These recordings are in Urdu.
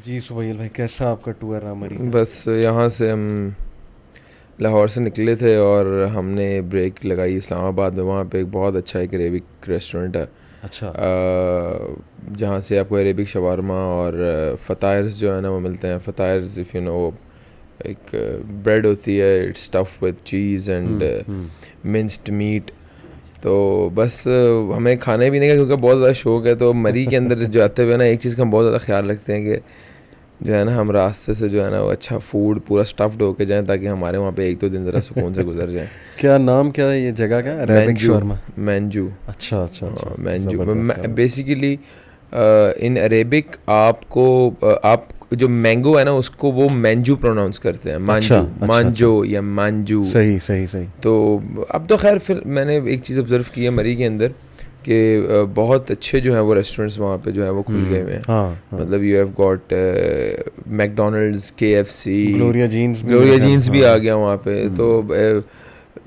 جی سہیل بھائی، کیسا آپ کا ٹور رہا مری؟ بس یہاں سے ہم لاہور سے نکلے تھے اور ہم نے بریک لگائی اسلام آباد میں. وہاں پہ ایک بہت اچھا ایک عربک ریسٹورنٹ ہے اچھا. جہاں سے آپ کو عربک شاورما اور فطائرز جو ہے نا وہ ملتے ہیں. فطائرز اف یو نو ایک بریڈ ہوتی ہے، اٹس اسٹف وتھ چیز اینڈ منسڈ میٹ. تو بس ہمیں کھانے پینے کا کیونکہ بہت زیادہ شوق ہے، تو مری کے اندر جو آتے ہوئے نا ایک چیز کا ہم بہت زیادہ خیال رکھتے ہیں کہ جو ہے نا ہم راستے سے جو ہے نا وہ اچھا فوڈ پورا اسٹفڈ ہو کے جائیں تاکہ ہمارے وہاں پہ ایک دو دن ذرا سکون سے گزر جائیں. کیا نام کیا ہے یہ جگہ کا؟ عربک شاورما. مینجو. اچھا اچھا اچھا. مینجو بیسیکلی ان عربک آپ کو آپ جو مینگو ہے نا اس کو وہ مینجو پروناؤنس کرتے ہیں. مانجو یا مانجو. صحیح صحیح صحیح. تو اب تو خیر میں نے ایک چیز آبزرو کی ہے مری کے اندر کہ بہت اچھے جو ہیں وہ ریسٹورینٹس وہاں پہ جو ہیں وہ کھل گئے ہوئے ہیں. مطلب you have got McDonald's, KFC، Gloria Jean's بھی آ گیا وہاں پہ. تو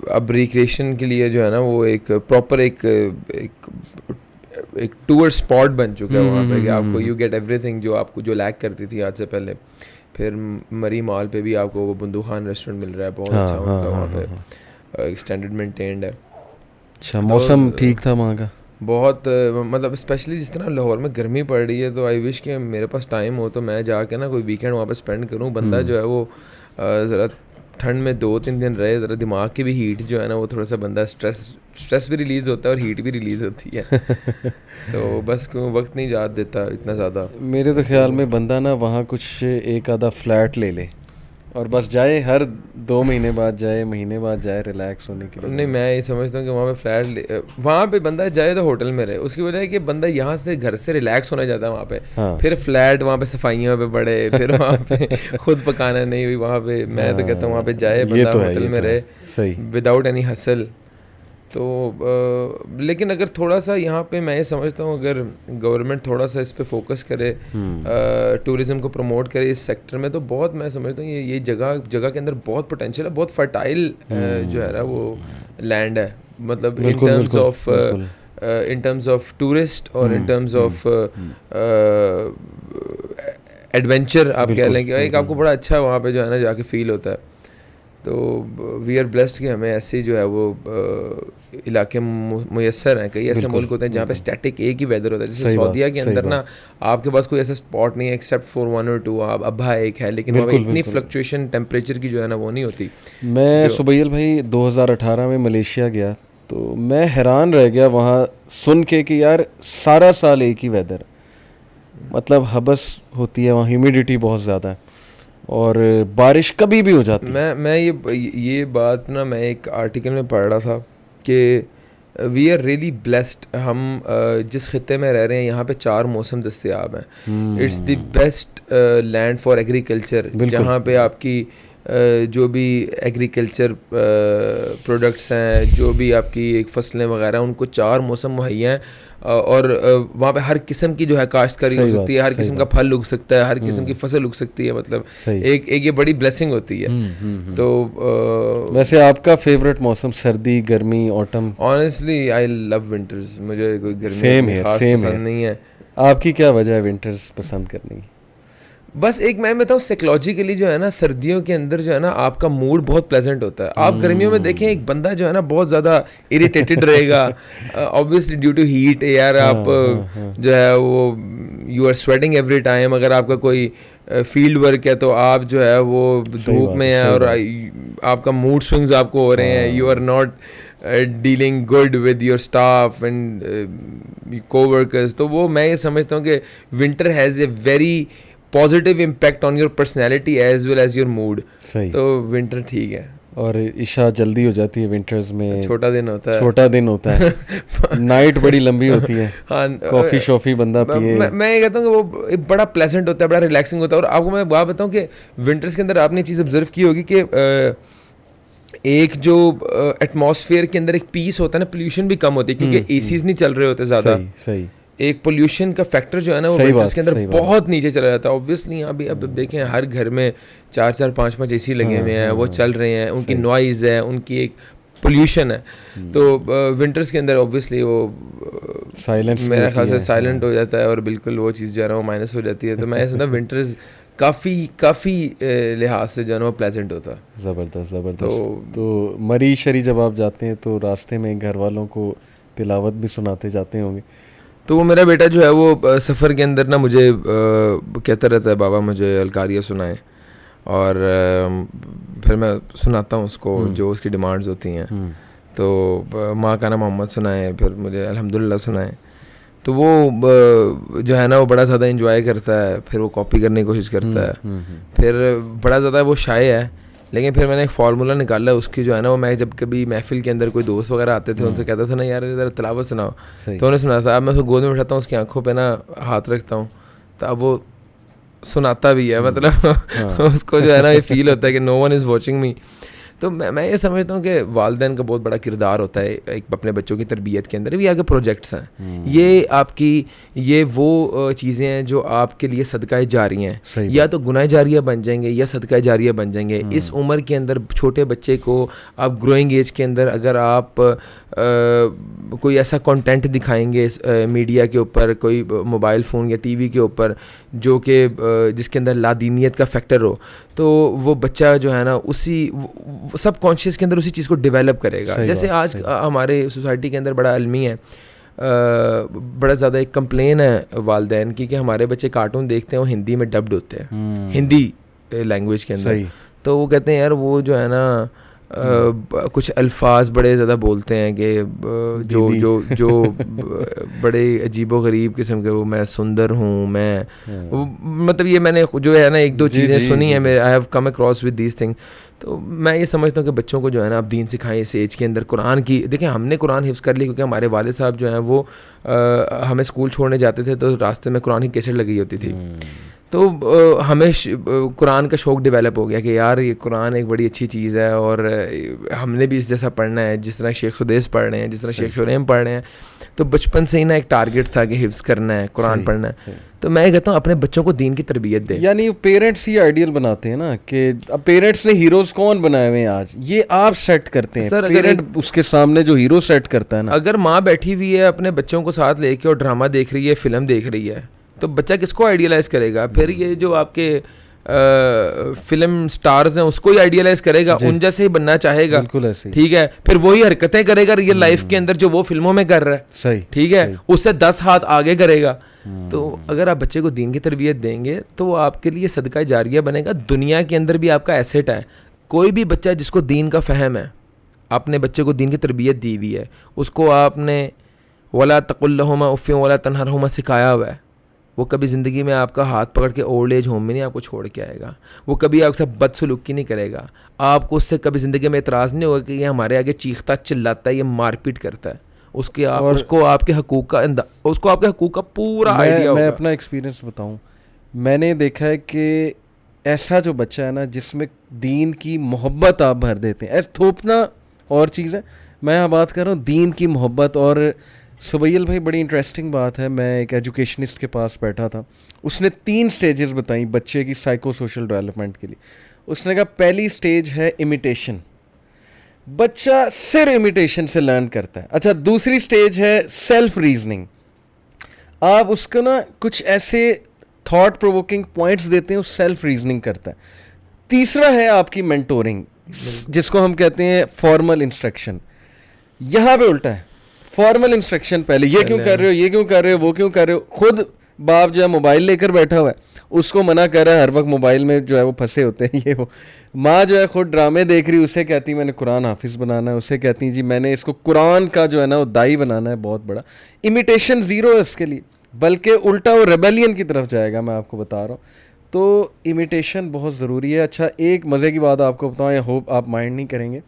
اب ریکریشن کے لیے جو ہے نا وہ ایک پراپر ایک ٹور اسپاٹ بن چکا ہے وہاں پہ کہ آپ کو یو گیٹ ایوری تھنگ جو آپ کو جو لیک کرتی تھی آج سے پہلے. پھر مری مال پہ بھی آپ کو وہ بندو خان ریسٹورینٹ مل رہا ہے، بہت اچھا ان کا وہاں پہ ایکسٹینڈڈ مینٹینڈ ہے. اچھا. موسم ٹھیک تھا وہاں کا؟ بہت مطلب اسپیشلی جس طرح لاہور میں گرمی پڑ رہی ہے تو آئی وش کہ میرے پاس ٹائم ہو تو میں جا کے نا کوئی ویکینڈ وہاں پہ اسپینڈ کروں. بندہ جو ہے وہ ذرا ٹھنڈ میں 2-3 دن رہے، ذرا دماغ کی بھی ہیٹ جو ہے نا وہ تھوڑا سا بندہ اسٹریس بھی ریلیز ہوتا ہے اور ہیٹ بھی ریلیز ہوتی ہے. تو بس کیوں وقت نہیں یاد دیتا اتنا زیادہ. میرے تو خیال میں بندہ نا وہاں کچھ ایک آدھا فلیٹ لے لے اور بس جائے، ہر 2 مہینے بعد جائے، مہینے بعد جائے ریلیکس ہونے کے لیے. نہیں میں یہ سمجھتا ہوں کہ وہاں پہ فلیٹ وہاں پہ بندہ جائے تو ہوٹل میں رہے. اس کی وجہ ہے کہ بندہ یہاں سے گھر سے ریلیکس ہونے جاتا ہے وہاں پہ، پھر فلیٹ وہاں پہ صفائیوں پہ پڑے، پھر وہاں پہ خود پکانا نہیں ہوئی وہاں پہ. میں تو کہتا ہوں وہاں پہ جائے بندہ ہوٹل میں رہے وداؤٹ اینی ہسل. تو لیکن اگر تھوڑا سا یہاں پہ میں یہ سمجھتا ہوں اگر گورنمنٹ تھوڑا سا اس پہ فوکس کرے، ٹورزم کو پروموٹ کرے اس سیکٹر میں، تو بہت میں سمجھتا ہوں یہ جگہ کے اندر بہت پوٹینشیل ہے. بہت فرٹائل جو ہے نا وہ لینڈ ہے. مطلب ان ٹرمز آف ٹورسٹ اور ان ٹرمز آف ایڈونچر آپ کہہ لیں کہ ایک آپ کو بڑا اچھا وہاں پہ جو ہے نا جا کے فیل ہوتا ہے. تو وی آر بلیسڈ کہ ہمیں ایسے جو ہے وہ علاقے میسر ہیں. کئی ایسے ملک ہوتے ہیں جہاں پہ اسٹیٹک ایک ہی ویدر ہوتا ہے، جیسے سعودیہ کے اندر نا آپ کے پاس کوئی ایسا اسپاٹ نہیں ہے ایکسیپٹ فار 1 or 2. ابھا ایک ہے لیکن وہاں پہ اتنی فلکچویشن ٹیمپریچر کی جو ہے نا وہ نہیں ہوتی. میں سہیل بھائی 2018 میں ملیشیا گیا تو میں حیران رہ گیا وہاں سن کے کہ یار سارا سال ایک ہی ویدر، مطلب حبس ہوتی ہے وہاں، ہیومیڈیٹی بہت زیادہ ہے اور بارش کبھی بھی ہو جاتی ہے. میں یہ بات نا میں ایک آرٹیکل میں پڑھ رہا تھا کہ وی آر ریئلی بلیسڈ. ہم جس خطے میں رہ رہے ہیں یہاں پہ 4 موسم دستیاب ہیں. It's the best land for agriculture, جہاں پہ آپ کی جو بھی ایگریکلچر پروڈکٹس ہیں، جو بھی آپ کی ایک فصلیں وغیرہ ان کو 4 موسم مہیا ہیں. اور وہاں پہ ہر قسم کی جو ہے کاشتکاری ہو سکتی ہے، ہر قسم کا پھل اگ سکتا ہے، ہر قسم کی فصل اگ سکتی ہے. مطلب ایک یہ بڑی بلیسنگ ہوتی ہے. تو ویسے آپ کا فیوریٹ موسم سردی، گرمی، autumn? Honestly I love winters. مجھے کوئی گرمی خاص پسند نہیں ہے. آپ کی کیا وجہ ہے ونٹرز پسند کرنے کی؟ بس ایک میں بتاؤں سائیکلوجیکلی جو ہے نا سردیوں کے اندر جو ہے نا آپ کا موڈ بہت پلیزنٹ ہوتا ہے. آپ گرمیوں میں دیکھیں ایک بندہ جو ہے نا بہت زیادہ اریٹیٹڈ رہے گا obviously ڈیو ٹو ہیٹ. یار آپ جو ہے وہ you are sweating every time. اگر آپ کا کوئی فیلڈ ورک ہے تو آپ جو ہے وہ دھوپ میں ہیں اور آپ کا موڈ سوئنگز آپ کو ہو رہے ہیں. You are not dealing good with your staff and coworkers. تو وہ میں یہ سمجھتا ہوں کہ winter has a very positive impact on your personality as well as your mood. تو ونٹر ٹھیک ہے. اور عشاء جلدی ہو جاتی ہے ونٹرز میں، چھوٹا دن ہوتا ہے نائٹ بڑی لمبی ہوتی ہے. کافی شافی بندہ پیے. میں یہ کہتا ہوں کہ وہ بڑا پلیزنٹ ہوتا ہے، بڑا ریلیکسنگ ہوتا ہے. اور آپ کو میں بات بتاؤں کہ ونٹرز کے اندر آپ نے یہ چیز آبزرو کی ہوگی کہ ایک جو ایٹماسفیئر کے اندر ایک پیس ہوتا ہے نا، پولیوشن بھی کم ہوتی ہے کیونکہ AC نہیں چل رہے ہوتے زیادہ. صحیح. ایک پولیوشن کا فیکٹر جو ہے نا وہ ونٹرز کے اندر بہت نیچے چلا جاتا ہے. اوبویسلی یہاں بھی اب دیکھیں ہر گھر میں 4-4 5-5 AC لگے ہوئے ہیں، وہ چل رہے ہیں. ان کی نوائز ہے، ان کی ایک پولیوشن ہے. تو ونٹرس کے اندر اوبویسلی وہ سائلنس میرا خیال سے سائلنٹ ہو جاتا ہے اور بالکل وہ چیز جو ہے نا وہ مائنس ہو جاتی ہے. تو میں سمجھتا ہوں ونٹرز کافی لحاظ سے جو ہے نا وہ پلیزنٹ ہوتا ہے. زبردست. تو مری شری جب آپ جاتے ہیں تو راستے میں گھر والوں کو تلاوت بھی سناتے جاتے ہوں گے؟ تو وہ میرا بیٹا جو ہے وہ سفر کے اندر نا مجھے کہتا رہتا ہے بابا مجھے القاریہ سنائیں, اور پھر میں سناتا ہوں اس کو جو اس کی ڈیمانڈز ہوتی ہیں. تو ماں کا نام محمد سنائیں, پھر مجھے الحمدللہ سنائیں. تو وہ جو ہے نا وہ بڑا زیادہ انجوائے کرتا ہے, پھر وہ کاپی کرنے کی کوشش کرتا ہے, پھر بڑا زیادڈا وہ شائع ہے. لیکن پھر میں نے ایک فارمولہ نکالا اس کی جو ہے نا وہ, میں جب کبھی محفل کے اندر کوئی دوست وغیرہ آتے تھے ان سے کہتا تھا نا یار ذرا تلاوت سناؤ, تو انہیں سنا تھا. اب میں اس کو گود میں بٹھاتا ہوں, اس کی آنکھوں پہ نا ہاتھ رکھتا ہوں, تو اب وہ سناتا بھی ہے. مطلب اس کو جو ہے نا یہ فیل ہوتا ہے کہ نو ون از واچنگ می. تو میں یہ سمجھتا ہوں کہ والدین کا بہت بڑا کردار ہوتا ہے ایک اپنے بچوں کی تربیت کے اندر. بھی آگے پروجیکٹس ہیں, یہ آپ کی یہ وہ چیزیں ہیں جو آپ کے لیے صدقہ جاریہ ہیں, یا تو گناہ جاریہ بن جائیں گے یا صدقہ جاریہ بن جائیں گے. اس عمر کے اندر چھوٹے بچے کو آپ گروئنگ ایج کے اندر اگر آپ کوئی ایسا کنٹینٹ دکھائیں گے میڈیا کے اوپر, کوئی موبائل فون یا ٹی وی کے اوپر جو کہ جس کے اندر لادینیت کا فیکٹر ہو, تو وہ بچہ جو ہے نا اسی سب کانشیس کے اندر اسی چیز کو ڈیولپ کرے گا. جیسے آج ہمارے سوسائٹی کے اندر بڑا المی ہے, بڑا زیادہ ایک کمپلین ہے والدین کی کہ ہمارے بچے کارٹون دیکھتے ہیں وہ ہندی میں ڈبڈ ہوتے ہیں, ہندی لینگویج کے اندر. تو وہ کہتے ہیں یار وہ جو ہے نا کچھ الفاظ بڑے زیادہ بولتے ہیں کہ جو بڑے عجیب و غریب قسم کے, وہ میں سندر ہوں, میں مطلب یہ میں نے جو ہے نا ایک دو چیزیں سنی ہیں, I have come across with these thing. تو میں یہ سمجھتا ہوں کہ بچوں کو جو ہے نا آپ دین سکھائیں اس ایج کے اندر. قرآن کی دیکھیں, ہم نے قرآن حفظ کر لی کیونکہ ہمارے والد صاحب جو ہیں وہ ہمیں اسکول چھوڑنے جاتے تھے تو راستے میں قرآن کی کیسٹ لگی ہوتی تھی. تو ہمیں قرآن کا شوق ڈیولپ ہو گیا کہ یار یہ قرآن ایک بڑی اچھی چیز ہے اور ہم نے بھی اس جیسا پڑھنا ہے جس طرح شیخ سدیس پڑھ رہے ہیں, جس طرح شیخ شوریم پڑھ رہے ہیں. تو بچپن سے ہی نا ایک ٹارگیٹ تھا کہ حفظ کرنا ہے, قرآن پڑھنا ہے. تو میں کہتا ہوں اپنے بچوں کو دین کی تربیت دیں. یعنی پیرنٹس ہی آئیڈیل بناتے ہیں نا, کہ اب پیرنٹس نے ہیروز کون بنائے ہوئے ہیں آج, یہ آپ سیٹ کرتے ہیں. سر اگر اس کے سامنے جو ہیرو سیٹ کرتا ہے نا, اگر ماں بیٹھی ہوئی ہے اپنے بچوں کو ساتھ لے کے اور ڈرامہ دیکھ رہی ہے, فلم دیکھ رہی ہے, تو بچہ کس کو آئیڈیلائز کرے گا؟ پھر یہ جو آپ کے فلم سٹارز ہیں اس کو ہی آئیڈیلائز کرے گا, ان جیسے ہی بننا چاہے گا. بالکل ایسے, ٹھیک ہے. پھر وہی حرکتیں کرے گا ریئل لائف کے اندر جو وہ فلموں میں کر رہا ہے. صحیح, ٹھیک ہے, اس سے 10 ہاتھ آگے کرے گا. تو اگر آپ بچے کو دین کی تربیت دیں گے تو وہ آپ کے لیے صدقہ جاریہ بنے گا. دنیا کے اندر بھی آپ کا ایسیٹ ہے. کوئی بھی بچہ جس کو دین کا فہم ہے, آپ نے بچے کو دین کی تربیت دی ہوئی ہے, اس کو آپ نے ولا تقل لہما اف ولا تنہرہما سکھایا ہوا ہے, وہ کبھی زندگی میں آپ کا ہاتھ پکڑ کے اولڈ ایج ہوم میں نہیں آپ کو چھوڑ کے آئے گا. وہ کبھی آپ سے بد سلوکی نہیں کرے گا. آپ کو اس سے کبھی زندگی میں اعتراض نہیں ہوگا کہ یہ ہمارے آگے چیختا چلاتا ہے, یہ مار پیٹ کرتا ہے. اس کو آپ کے حقوق کا پورا آئیڈیا ہوگا. میں اپنا ایکسپیرینس بتاؤں, میں نے دیکھا ہے کہ ایسا جو بچہ ہے نا جس میں دین کی محبت آپ بھر دیتے ہیں, ایسا تھوپنا اور چیز ہے, میں بات کر رہا ہوں دین کی محبت. اور سبیل بھائی بڑی انٹرسٹنگ بات ہے, میں ایک ایجوکیشنسٹ کے پاس بیٹھا تھا, اس نے 3 سٹیجز بتائیں بچے کی سائیکو سوشل ڈیولپمنٹ کے لیے. اس نے کہا پہلی سٹیج ہے امیٹیشن, بچہ صرف امیٹیشن سے لرن کرتا ہے. اچھا, دوسری سٹیج ہے سیلف ریزننگ, آپ اس کو نا کچھ ایسے تھاٹ پرووکنگ پوائنٹس دیتے ہیں, اس سیلف ریزننگ کرتا ہے. تیسرا ہے آپ کی مینٹورنگ, جس کو ہم کہتے ہیں فارمل انسٹرکشن. یہاں پہ الٹا ہے, فارمل انسٹرکشن پہلے, یہ کیوں کر رہے ہو, یہ کیوں کر رہے ہو, وہ کیوں کر رہے ہو. خود باپ جو ہے موبائل لے کر بیٹھا ہوا ہے, اس کو منع کر رہا ہے, ہر وقت موبائل میں جو ہے وہ پھنسے ہوتے ہیں یہ وہ. ماں جو ہے خود ڈرامے دیکھ رہی, اسے کہتی میں نے قرآن حافظ بنانا ہے, اسے کہتی جی میں نے اس کو قرآن کا جو ہے نا وہ دائی بنانا ہے بہت بڑا. امیٹیشن زیرو ہے اس کے لیے, بلکہ الٹا وہ ریبیلین کی طرف جائے گا, میں آپ کو بتا رہا ہوں. تو امیٹیشن بہت ضروری ہے. اچھا, ایک مزے کی بات آپ کو بتاؤں, آئی ہوپ آپ مائنڈ نہیں کریں گے.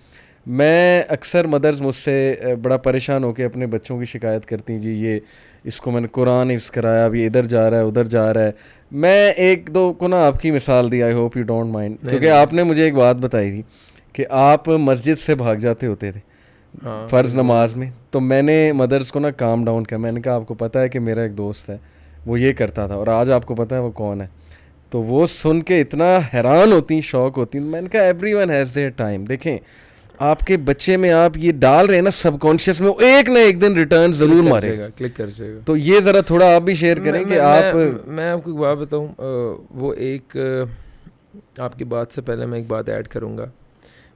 میں اکثر مدرز مجھ سے بڑا پریشان ہو کے اپنے بچوں کی شکایت کرتی ہیں, جی یہ اس کو میں نے قرآن حفظ کرایا, اب یہ ادھر جا رہا ہے ادھر جا رہا ہے. میں ایک دو کو نا آپ کی مثال دی, I hope you don't mind, کیونکہ آپ نے مجھے ایک بات بتائی تھی کہ آپ مسجد سے بھاگ جاتے ہوتے تھے فرض نماز میں. تو میں نے مدرس کو نا کام ڈاؤن کیا, میں نے کہا آپ کو پتہ ہے کہ میرا ایک دوست ہے وہ یہ کرتا تھا, اور آج آپ کو پتہ ہے وہ کون ہے. تو وہ سن کے اتنا حیران ہوتی, شوق ہوتی. میں نے کہا everyone has their time. دیکھیں آپ کے بچے میں آپ یہ ڈال رہے ہیں نا سب کانشیس میں, ایک نہ ایک دن ریٹرن ضرور مارے گا, کلک کر جائے گا. تو یہ ذرا تھوڑا آپ بھی شیئر کریں کہ آپ. میں آپ کو ایک بات بتاؤں, وہ ایک آپ کی بات سے پہلے میں ایک بات ایڈ کروں گا.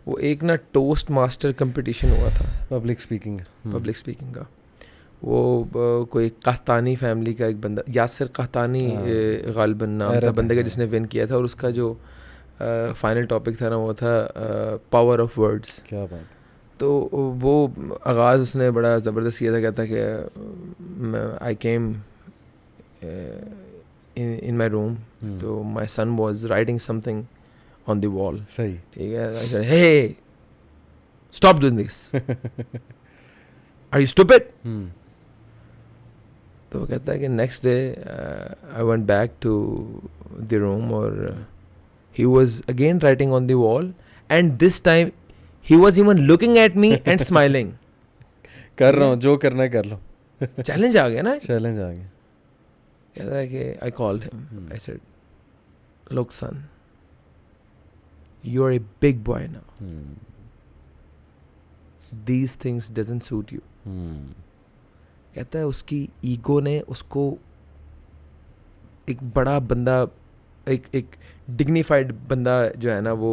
وہ ایک نا ٹوسٹ ماسٹر کمپٹیشن ہوا تھا پبلک اسپیکنگ کا. وہ کوئی قحطانی فیملی کا ایک بندہ, یاسر قحطانی غالباً نام تھا بندے کا جس نے ون کیا تھا, اور اس کا جو فائنل ٹاپک تھا نا وہ تھا پاور آف ورڈس. کیا بات. تو وہ آغاز اس نے بڑا زبردست کیا تھا, کہتا کہ I came in my room, تو my son was writing something on the wall. صحیح, ٹھیک ہے, hey stop doing this, are you stupid. تو وہ کہتا ہے کہ next day I went back to the room اور he was again writing on the wall, and this time he was even looking at me and smiling. کر رہا ہوں جو کرنا ہے کر لو. چیلنج آ گیا نا, چیلنج آ گیا. کہتا ہے کہ I called him, I said, look son, you're a big boy now. These things doesn't suit you. کہتا ہے اس کی ایگو نے اس کو ایک بڑا بندہ, ایک ڈگنیفائڈ بندہ جو ہے نا وہ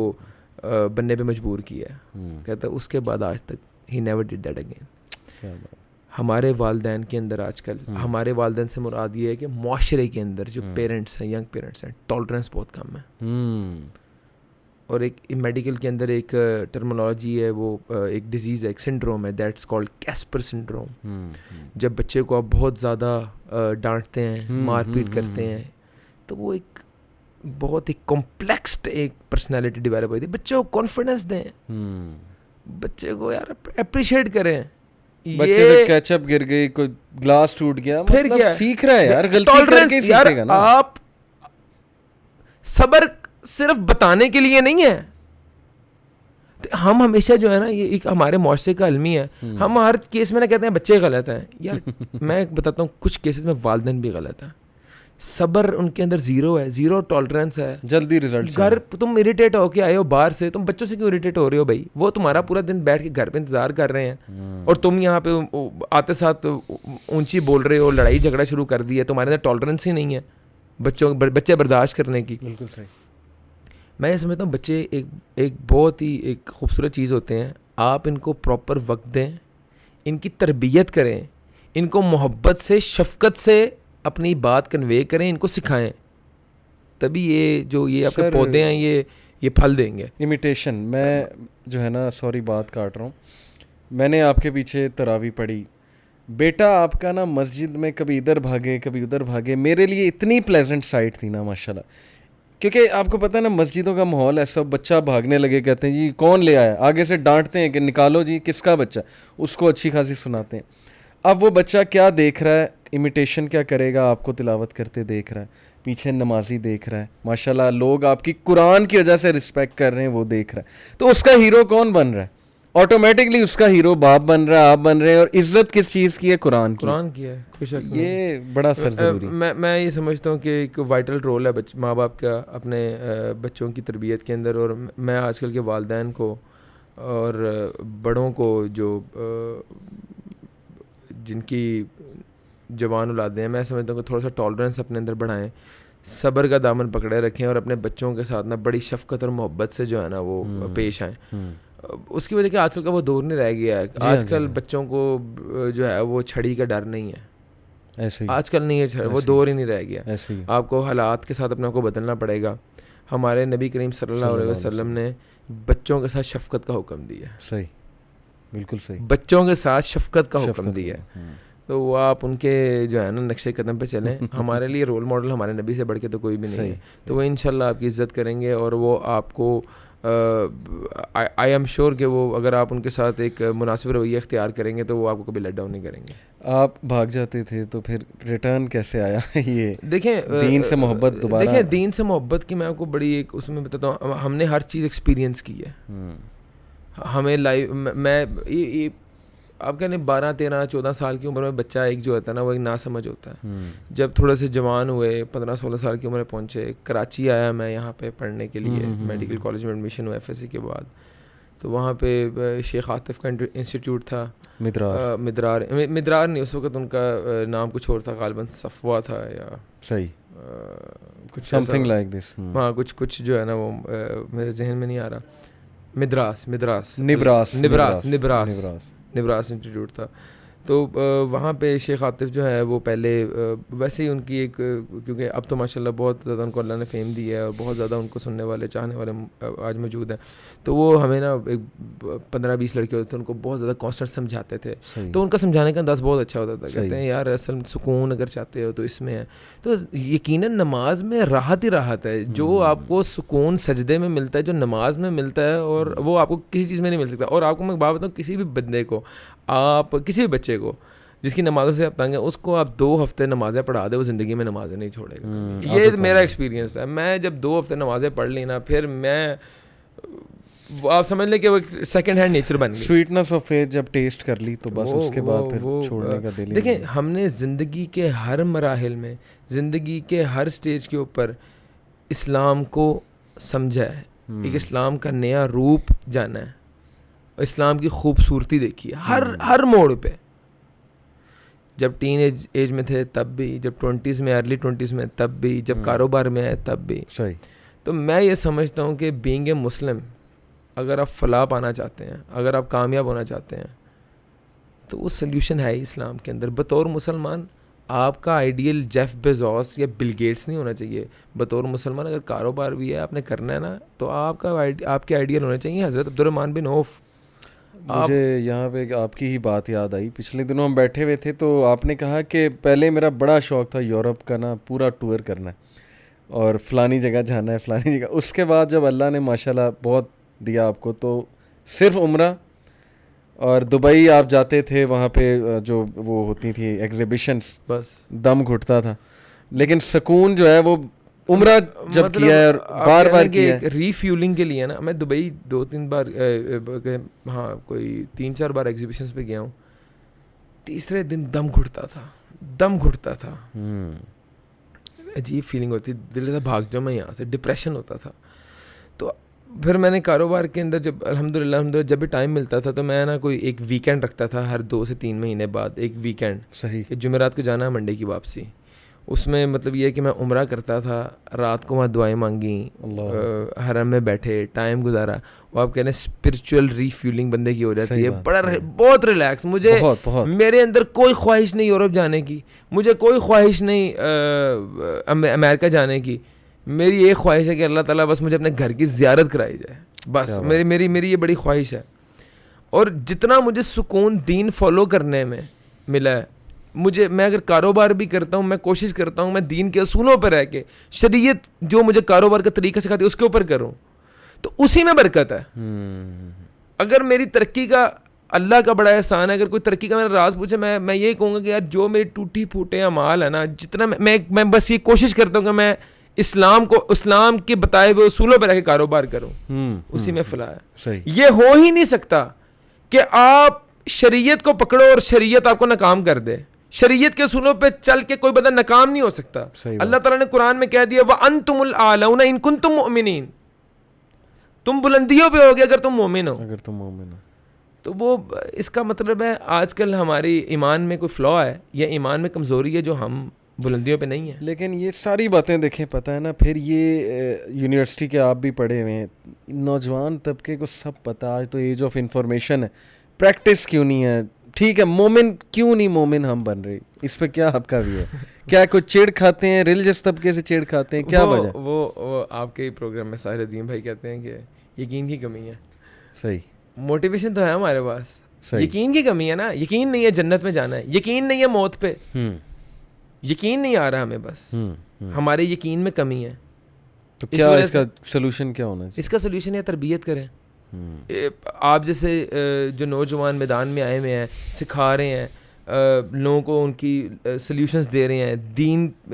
بننے پہ مجبور کیا ہے. کہتا ہے اس کے بعد آج تک he never did that again. ہمارے والدین کے اندر آج کل, ہمارے والدین سے مراد یہ ہے کہ معاشرے کے اندر جو پیرنٹس ہیں, ینگ پیرنٹس ہیں, ٹالرنس بہت کم ہے. اور ایک میڈیکل کے اندر ایک ٹرمنالوجی ہے, وہ ایک ڈیزیز ہے, ایک سنڈروم ہے, دیٹس کالڈ کیسپر سنڈروم. جب بچے کو آپ بہت زیادہ ڈانٹتے ہیں, مار پیٹ کرتے ہیں, تو وہ ایک بہت ہی کمپلیکسڈ ایک پرسنالٹی ڈیولپ ہوئی تھی. بچوں کو کانفیڈنس دیں, بچے کو یار اپریشیٹ کریں. بچے سے کیچ اپ گر گئی, کوئی گلاس ٹوٹ گیا, پھر کیا سیکھ رہا ہے یار, غلطی کر کے سیکھے گا نا. آپ صبر صرف بتانے کے لیے نہیں ہے. ہم ہمیشہ جو ہے نا, یہ ایک ہمارے معاشرے کا المی ہے, ہم ہر کیس میں نا کہتے ہیں بچے غلط ہیں. یار میں بتاتا ہوں کچھ کیسز میں والدین بھی غلط ہیں. صبر ان کے اندر زیرو ہے, زیرو ٹالرنس ہے, جلدی ریزلٹ. گھر تم اریٹیٹ ہو کے آئے ہو باہر سے, تم بچوں سے کیوں اریٹیٹ ہو رہے ہو بھائی؟ وہ تمہارا پورا دن بیٹھ کے گھر پہ انتظار کر رہے ہیں, اور تم یہاں پہ آتے ساتھ اونچی بول رہے ہو, لڑائی جھگڑا شروع کر دی ہے. تمہارے اندر ٹالرنس ہی نہیں ہے بچے برداشت کرنے کی. بالکل صحیح. میں یہ سمجھتا ہوں بچے ایک بہت ہی ایک خوبصورت چیز ہوتے ہیں. آپ ان کو پراپر وقت دیں, ان کی تربیت کریں, ان کو محبت سے, شفقت سے اپنی بات کنوے کریں, ان کو سکھائیں, تبھی یہ جو یہ آپ کے پودے ہیں یہ پھل دیں گے. امیٹیشن, میں جو ہے نا, سوری بات کاٹ رہا ہوں, میں نے آپ کے پیچھے تراویح پڑھی, بیٹا آپ کا نا مسجد میں کبھی ادھر بھاگے کبھی ادھر بھاگے, میرے لیے اتنی پلیزنٹ سائٹ تھی نا ماشاءاللہ. کیونکہ آپ کو پتہ ہے نا مسجدوں کا ماحول ایسا, بچہ بھاگنے لگے, کہتے ہیں جی کون لے آیا, آگے سے ڈانٹتے ہیں کہ نکالو جی کس کا بچہ, اس کو اچھی خاصی سناتے ہیں. اب وہ بچہ کیا دیکھ رہا ہے, امیٹیشن کیا کرے گا, آپ کو تلاوت کرتے دیکھ رہا ہے, پیچھے نمازی دیکھ رہا ہے, ماشاءاللہ لوگ آپ کی قرآن کی وجہ سے رسپیکٹ کر رہے ہیں, وہ دیکھ رہا ہے. تو اس کا ہیرو کون بن رہا ہے؟ آٹومیٹکلی اس کا ہیرو باپ بن رہا ہے, آپ بن رہے ہیں. اور عزت کس چیز کی ہے؟ قرآن کی ہے. یہ بڑا سر ضروری. میں یہ سمجھتا ہوں کہ ایک وائٹل رول ہے ماں باپ کا اپنے بچوں کی تربیت کے اندر. اور میں آج کل کے والدین کو اور بڑوں کو, جو جن کی جوان اولادیں ہیں, میں سمجھتا ہوں کہ تھوڑا سا ٹالرنس اپنے اندر بڑھائیں, صبر کا دامن پکڑے رکھیں, اور اپنے بچوں کے ساتھ نا بڑی شفقت اور محبت سے جو ہے نا وہ پیش آئیں. اس کی وجہ کہ آج کل کا وہ دور نہیں رہ گیا ہے. آج کل بچوں کو جو ہے وہ چھڑی کا ڈر نہیں ہے, آج کل نہیں ہے, وہ دور ہی نہیں رہ گیا. آپ کو حالات کے ساتھ اپنے آپ کو بدلنا پڑے گا. ہمارے نبی کریم صلی اللہ علیہ وسلم نے بچوں کے ساتھ شفقت کا حکم دیا. صحیح, بالکل صحیح, بچوں کے ساتھ شفقت کا حکم دیا ہے. تو وہ آپ ان کے جو ہے نا نقشے قدم پہ چلیں. ہمارے لیے رول ماڈل ہمارے نبی سے بڑھ کے تو کوئی بھی نہیں ہے. تو وہ انشاءاللہ آپ کی عزت کریں گے, اور وہ آپ کو آئی ایم شیور کہ وہ اگر آپ ان کے ساتھ ایک مناسب رویہ اختیار کریں گے تو وہ آپ کو کبھی لیٹ ڈاؤن نہیں کریں گے. آپ بھاگ جاتے تھے تو پھر ریٹرن کیسے آیا؟ یہ دیکھیں دین سے محبت دوبارہ, دیکھیں دین سے محبت کی میں آپ کو بڑی ایک اس میں بتاتا ہوں. ہم نے ہر چیز ایکسپیرینس کی ہے. ہمیں لائف میں یہ آپ کہنے 12 13 14 سال کی عمر میں بچہ ایک جو ہوتا ہے نا وہ ایک ناسمجھ ہوتا ہے. جب تھوڑے سے جوان ہوئے 15 16 سال کی عمر میں پہنچے, کراچی آیا میں یہاں پہ پڑھنے کے لیے, میڈیکل کالج میں ایڈمیشن ہوا FSC کے بعد, تو وہاں پہ شیخ عاطف کا انسٹیٹیوٹ تھا, مدرار نہیں, اس وقت ان کا نام کچھ اور تھا, غالباً صفوہ تھا یا صحیح کچھ سمتھنگ لائک دس. ہاں کچھ جو ہے نا وہ میرے ذہن میں نہیں آ رہا. نبراس انسٹیٹیوٹ تھا. تو وہاں پہ شیخ عاطف جو ہے وہ پہلے ویسے ہی ان کی ایک, کیونکہ اب تو ماشاء اللہ بہت زیادہ ان کو اللہ نے فیم دی ہے اور بہت زیادہ ان کو سننے والے چاہنے والے آج موجود ہیں, تو وہ ہمیں نا 15-20 لڑکے ہوتے تھے, ان کو بہت زیادہ کانسٹنٹ سمجھاتے تھے. تو ان کا سمجھانے کا انداز بہت اچھا ہوتا تھا. کہتے ہیں یار اصل سکون اگر چاہتے ہو تو اس میں ہے. تو یقیناً نماز میں راحت ہی راحت ہے. جو آپ کو سکون سجدے میں ملتا ہے, جو نماز میں ملتا ہے, اور وہ آپ کو کسی چیز میں نہیں مل سکتا. اور آپ کو میں بات بتاؤں, کسی بھی بندے کو آپ, کسی بھی بچے کو جس کی نمازوں سے آپ تنگ ہیں, اس کو آپ 2 ہفتے نمازیں پڑھا دیں, وہ زندگی میں نمازیں نہیں چھوڑے گا. یہ میرا ایکسپیرینس ہے. میں جب 2 ہفتے نمازیں پڑھ لی نا, پھر میں, آپ سمجھ لیں کہ وہ سیکنڈ ہینڈ نیچر بن گئی. سویٹنس آف فیتھ جب ٹیسٹ کر لی تو بس اس کے بعد پھر چھوڑنے کا دل. دیکھیں ہم نے زندگی کے ہر مراحل میں, زندگی کے ہر سٹیج کے اوپر اسلام کو سمجھا ہے, ایک اسلام کا نیا روپ جانا ہے, اسلام کی خوبصورتی دیکھی ہے ہر موڑ پہ. جب ٹین ایج میں تھے تب بھی, جب 20s میں, ارلی 20s میں تب بھی, جب کاروبار میں آئے تب بھی. صحیح. تو میں یہ سمجھتا ہوں کہ بینگ اے مسلم, اگر آپ فلاح پانا چاہتے ہیں, اگر آپ کامیاب ہونا چاہتے ہیں, تو وہ سلیوشن ہے ہی اسلام کے اندر. بطور مسلمان آپ کا آئیڈیل جیف بیزوس یا بل گیٹس نہیں ہونا چاہیے. بطور مسلمان اگر کاروبار بھی ہے, آپ نے کرنا ہے نا, تو آپ کے آئیڈیل ہونے چاہیے حضرت عبدالرحمن بن عوف. مجھے یہاں پہ آپ کی ہی بات یاد آئی. پچھلے دنوں ہم بیٹھے ہوئے تھے تو آپ نے کہا کہ پہلے میرا بڑا شوق تھا یورپ کا نا پورا ٹور کرنا ہے اور فلانی جگہ جانا ہے, فلانی جگہ. اس کے بعد جب اللہ نے ماشاءاللہ بہت دیا آپ کو, تو صرف عمرہ اور دبئی آپ جاتے تھے, وہاں پہ جو وہ ہوتی تھی ایگزیبیشنس, بس دم گھٹتا تھا. لیکن سکون جو ہے وہ عمرہ جب کیا ہے اور بار بار کیا ہے, ری فیولنگ کے لیے نا. میں دبئی 2-3 بار, ہاں کوئی 3-4 بار ایگزیبیشنس پہ گیا ہوں. تیسرے دن دم گھٹتا تھا. عجیب فیلنگ ہوتی, دل سے بھاگ جاؤں میں یہاں سے, ڈپریشن ہوتا تھا. تو پھر میں نے کاروبار کے اندر جب الحمدللہ جب بھی ٹائم ملتا تھا, تو میں نا کوئی ایک ویکینڈ رکھتا تھا ہر 2 سے 3 مہینے بعد, ایک ویکینڈ. صحیح. کہ جمعرات کو جانا ہے, منڈے کی واپسی. اس میں مطلب یہ کہ میں عمرہ کرتا تھا, رات کو وہاں دعائیں مانگیں, حرم میں بیٹھے, ٹائم گزارا. وہ آپ کہہ رہے ہیں اسپرچل ری فیولنگ بندے کی ہو جاتی ہے, بہت ریلیکس. مجھے میرے اندر کوئی خواہش نہیں یورپ جانے کی, مجھے کوئی خواہش نہیں امریکہ جانے کی. میری ایک خواہش ہے کہ اللہ تعالیٰ بس مجھے اپنے گھر کی زیارت کرائی جائے, بس میری یہ بڑی خواہش ہے. اور جتنا مجھے سکون دین فالو کرنے میں ملا ہے, میں اگر کاروبار بھی کرتا ہوں, میں کوشش کرتا ہوں میں دین کے اصولوں پر رہ کے, شریعت جو مجھے کاروبار کا طریقہ سکھاتی ہے اس کے اوپر کروں, تو اسی میں برکت ہے. اگر میری ترقی کا اللہ کا بڑا احسان ہے, اگر کوئی ترقی کا میرا راز پوچھے, میں یہی کہوں گا کہ یار جو میری ٹوٹی پھوٹے اعمال ہے نا, جتنا میں بس یہ کوشش کرتا ہوں کہ میں اسلام کے بتائے ہوئے اصولوں پہ رہ کے کاروبار کروں, اسی میں فلاح ہے. یہ ہو ہی نہیں سکتا کہ آپ شریعت کو پکڑو اور شریعت آپ کو ناکام کر دے. شریعت کے اصولوں پہ چل کے کوئی بندہ ناکام نہیں ہو سکتا. اللہ تعالیٰ نے قرآن میں کہہ دیا وَأَنْتُمُ الْأَعْلَوْنَ إِن كُنتُم مُؤْمِنِينَ, تم بلندیوں پہ ہوگے اگر تم مومن ہو. تو وہ اس کا مطلب ہے آج کل ہماری ایمان میں کوئی فلا ہے یا ایمان میں کمزوری ہے جو ہم بلندیوں پہ نہیں ہیں. لیکن یہ ساری باتیں دیکھیں, پتہ ہے نا, پھر یہ یونیورسٹی کے آپ بھی پڑھے ہوئے ہیں, نوجوان طبقے کو سب پتہ, آج تو ایج آف انفارمیشن ہے, پریکٹس کیوں نہیں ہے. ٹھیک ہے, مومن کیوں نہیں مومن ہم بن رہے, اس پہ کیا آپ کا بھی ہے؟ کیا کوئی چڑ کھاتے ہیں, ریلیجس طبقے سے چڑ کھاتے ہیں, کیا وجہ؟ وہ آپ کے پروگرام میں ساحر الدین بھائی کہتے ہیں کہ یقین کی کمی ہے. صحیح. موٹیویشن تو ہے ہمارے پاس, یقین کی کمی ہے نا. یقین نہیں ہے جنت میں جانا ہے, یقین نہیں ہے موت پہ, یقین نہیں آ رہا ہمیں, بس ہمارے یقین میں کمی ہے. تو کیا اس کا سلوشن کیا ہونا چاہیے؟ اس کا سلوشن ہے تربیت کریں. آپ جیسے جو نوجوان میدان میں آئے ہوئے ہیں, سکھا رہے ہیں لوگوں کو, ان کی سلیوشنز دے رہے ہیں,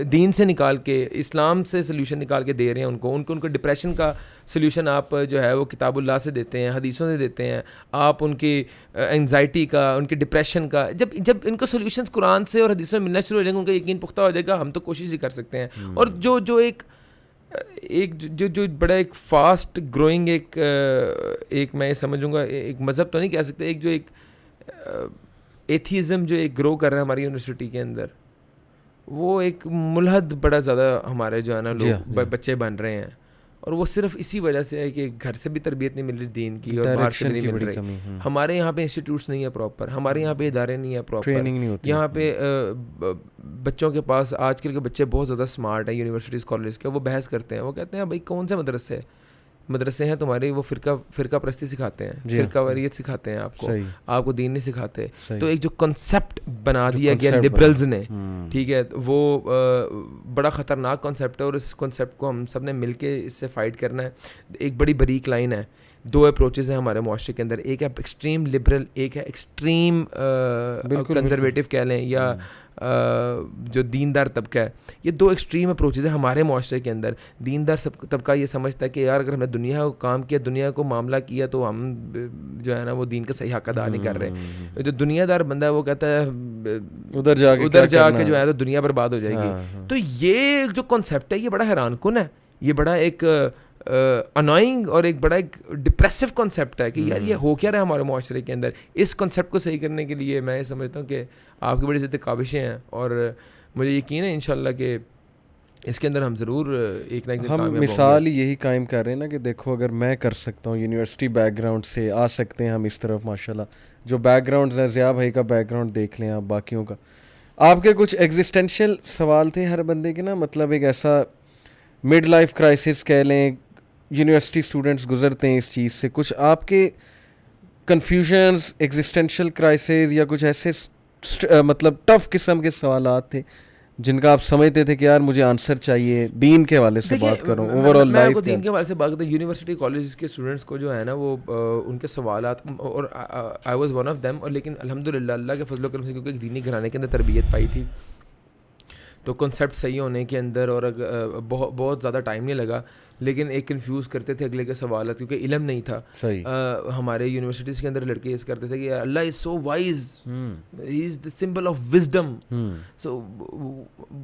دین سے نکال کے, اسلام سے سلیوشن نکال کے دے رہے ہیں ان کو ڈپریشن کا سلیوشن آپ جو ہے وہ کتاب اللہ سے دیتے ہیں, حدیثوں سے دیتے ہیں. آپ ان کی انگزائٹی کا, ان کی ڈپریشن کا, جب ان کو سلیوشنز قرآن سے اور حدیثوں میں ملنا شروع ہو جائیں گے, ان کا یقین پختہ ہو جائے گا, ہم تو کوشش ہی کر سکتے ہیں. اور جو ایک ایک جو بڑا ایک فاسٹ گروئنگ ایک میں سمجھوں گا ایک مذہب تو نہیں کہہ سکتے, ایک جو ایک ایتھیزم جو ایک گرو کر رہا ہے ہماری یونیورسٹی کے اندر, وہ ایک ملحد بڑا زیادہ ہمارے جو ہے نا لوگ بچے بن رہے ہیں, اور وہ صرف اسی وجہ سے ہے کہ گھر سے بھی تربیت نہیں مل رہی دین کی اور باہر سے نہیں مل رہی. ہمارے یہاں پہ انسٹیٹیوٹس نہیں ہے پراپر, ہمارے یہاں پہ ادارے نہیں ہیں پراپر, یہاں پہ بچوں کے پاس آج کل کے بچے بہت زیادہ اسمارٹ ہیں یونیورسٹیز کالج کے, وہ بحث کرتے ہیں, وہ کہتے ہیں بھائی کون سے مدرسے ہیں تمہارے, وہ فرقہ پرستی سکھاتے ہیں, فرقہ واریت سکھاتے ہیں آپ کو دین نہیں سکھاتے. تو ایک جو کنسیپٹ بنا دیا گیا لبرلز نے, ٹھیک ہے, وہ بڑا خطرناک کنسیپٹ ہے, اور اس کنسیپٹ کو ہم سب نے مل کے اس سے فائٹ کرنا ہے. ایک بڑی باریک لائن ہے, دو اپروچز ہیں ہمارے معاشرے کے اندر, ایک ہے ایکسٹریم لبرل, ایک ہے ایکسٹریم کنزرویٹو کہہ لیں یا جو دیندار طبقہ ہے. یہ دو ایکسٹریم اپروچز ہیں ہمارے معاشرے کے اندر. دیندار طبقہ یہ سمجھتا ہے کہ یار اگر ہم نے دنیا کو کام کیا, دنیا کو معاملہ کیا, تو ہم جو ہے نا وہ دین کا صحیح حق ادا نہیں کر رہے. جو دنیا دار بندہ ہے وہ کہتا ہے ادھر جا کے جو ہے تو دنیا برباد ہو جائے گی. تو یہ جو کنسیپٹ ہے یہ بڑا حیران کن ہے, یہ بڑا ایک انوائنگ اور ایک بڑا ایک ڈپریسو کنسیپٹ ہے کہ یار یہ ہو کیا رہا ہے ہمارے معاشرے کے اندر. اس کنسیپٹ کو صحیح کرنے کے لیے میں یہ سمجھتا ہوں کہ آپ کی بڑی زیادہ کاوشیں ہیں, اور مجھے یقین ہے انشاءاللہ کہ اس کے اندر ہم ضرور ایک نہ ایک دن کامیاب ہوں گے. ہم مثال یہی قائم کر رہے ہیں نا کہ دیکھو اگر میں کر سکتا ہوں, یونیورسٹی بیک گراؤنڈ سے آ سکتے ہیں ہم اس طرف ماشاءاللہ, جو بیک گراؤنڈز ہیں, ضیاء بھائی کا بیک گراؤنڈ دیکھ لیں آپ, باقیوں کا. آپ کے کچھ ایگزسٹینشیل سوال تھے ہر بندے کے نا, مطلب ایک ایسا مڈ لائف کرائسس کہہ لیں, یونیورسٹی اسٹوڈنٹس گزرتے ہیں اس چیز سے. کچھ آپ کے کنفیوژنس, ایگزسٹینشیل کرائسس یا کچھ ایسے مطلب ٹف قسم کے سوالات تھے جن کا آپ سمجھتے تھے کہ یار مجھے آنسر چاہیے, دین کے حوالے سے بات کروں, اوور آل لائف دین کے حوالے سے بات کرتا ہوں. یونیورسٹی کالج کے اسٹوڈنٹس کو جو ہے نا وہ ان کے سوالات, اور I was one of them, اور لیکن الحمدللہ اللہ کے فضل و کرم سے کیونکہ ایک دینی گھرانے کے اندر تربیت پائی تھی, تو کنسیپٹ صحیح ہونے کے اندر اور بہت زیادہ ٹائم نہیں لگا. لیکن ایک کنفیوز کرتے تھے اگلے کے سوالات, کیونکہ علم نہیں تھا. ہمارے یونیورسٹیز کے اندر لڑکے اس کرتے تھے کہ Allah is so wise, he is the symbol of wisdom, so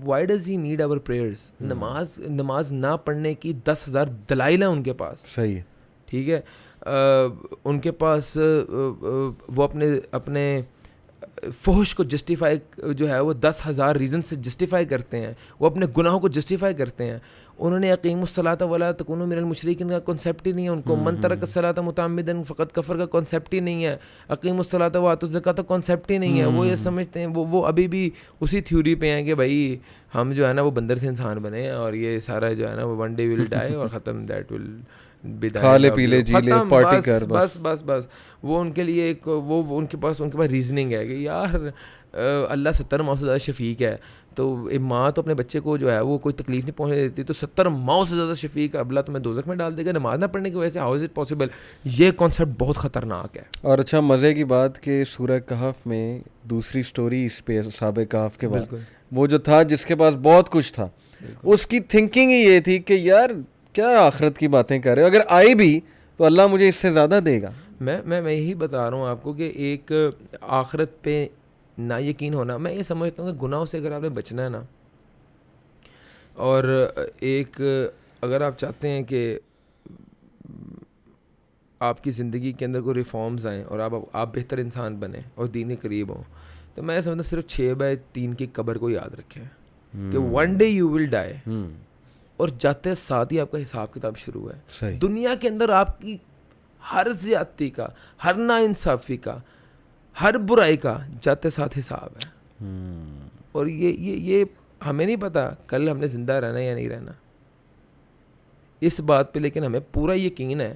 why does he need our prayers. نماز نہ پڑھنے کی 10,000 دلائل ہیں ان کے پاس. صحیح, ٹھیک ہے, ان کے پاس وہ اپنے فحش کو جسٹیفائی جو ہے وہ 10,000 ریزن سے جسٹیفائی کرتے ہیں, وہ اپنے گناہوں کو جسٹیفائی کرتے ہیں. انہوں نے اقیموا الصلاۃ ولا تکونوا من المشرکین کا کنسیپٹ ہی نہیں ہے ان کو. من ترک الصلاۃ متعمدا فقد کفر کا کنسیپٹ ہی نہیں ہے. اقیموا الصلاۃ وآتوا الزکاۃ کا کنسیپٹ ہی نہیں ہے. وہ یہ سمجھتے ہیں, وہ ابھی بھی اسی تھیوری پہ ہیں کہ بھائی ہم جو ہے نا وہ بندر سے انسان بنے ہیں, اور یہ سارا جو ہے نا وہ ون ڈے ول ڈائی اور ختم, دیٹ ول کھا لے پی لے جی لے پارٹی کر, بس. وہ ان کے لیے ایک وہ ان کے پاس ریزننگ ہے کہ یار اللہ 70 ماؤں سے زیادہ شفیق ہے, تو ایک ماں تو اپنے بچے کو جو ہے وہ کوئی تکلیف نہیں پہنچنے دیتی, تو 70 ماؤں سے زیادہ شفیق ہے, اللہ تمہیں دوزخ میں ڈال دے گا نماز نہ پڑھنے کی وجہ سے, ہاؤ از اٹ پاسبل. یہ کانسیپٹ بہت خطرناک ہے. اور اچھا مزے کی بات کہ سورہ کہف میں دوسری سٹوری اس پہ اصحاب کہف کے بعد, وہ جو تھا جس کے پاس بہت کچھ تھا, اس کی تھنکنگ ہی یہ تھی کہ یار کیا آخرت کی باتیں کر رہے ہو, اگر آئی بھی تو اللہ مجھے اس سے زیادہ دے گا. میں یہی بتا رہا ہوں آپ کو کہ ایک آخرت پہ نا یقین ہونا, میں یہ سمجھتا ہوں کہ گناہوں سے اگر آپ نے بچنا ہے نا, اور ایک اگر آپ چاہتے ہیں کہ آپ کی زندگی کے اندر کوئی ریفارمز آئیں اور آپ بہتر انسان بنیں اور دین کے قریب ہوں, تو میں سمجھتا ہوں صرف 6/3 کی قبر کو یاد رکھیں کہ ون ڈے یو ول ڈائی, اور جاتے ساتھ ہی آپ کا حساب کتاب شروع ہے. دنیا کے اندر آپ کی ہر زیادتی کا, ہر ناانصافی کا, ہر برائی کا جاتے ساتھ حساب ہے. اور یہ ہمیں نہیں پتا کل ہم نے زندہ رہنا یا نہیں رہنا اس بات پہ, لیکن ہمیں پورا یقین ہے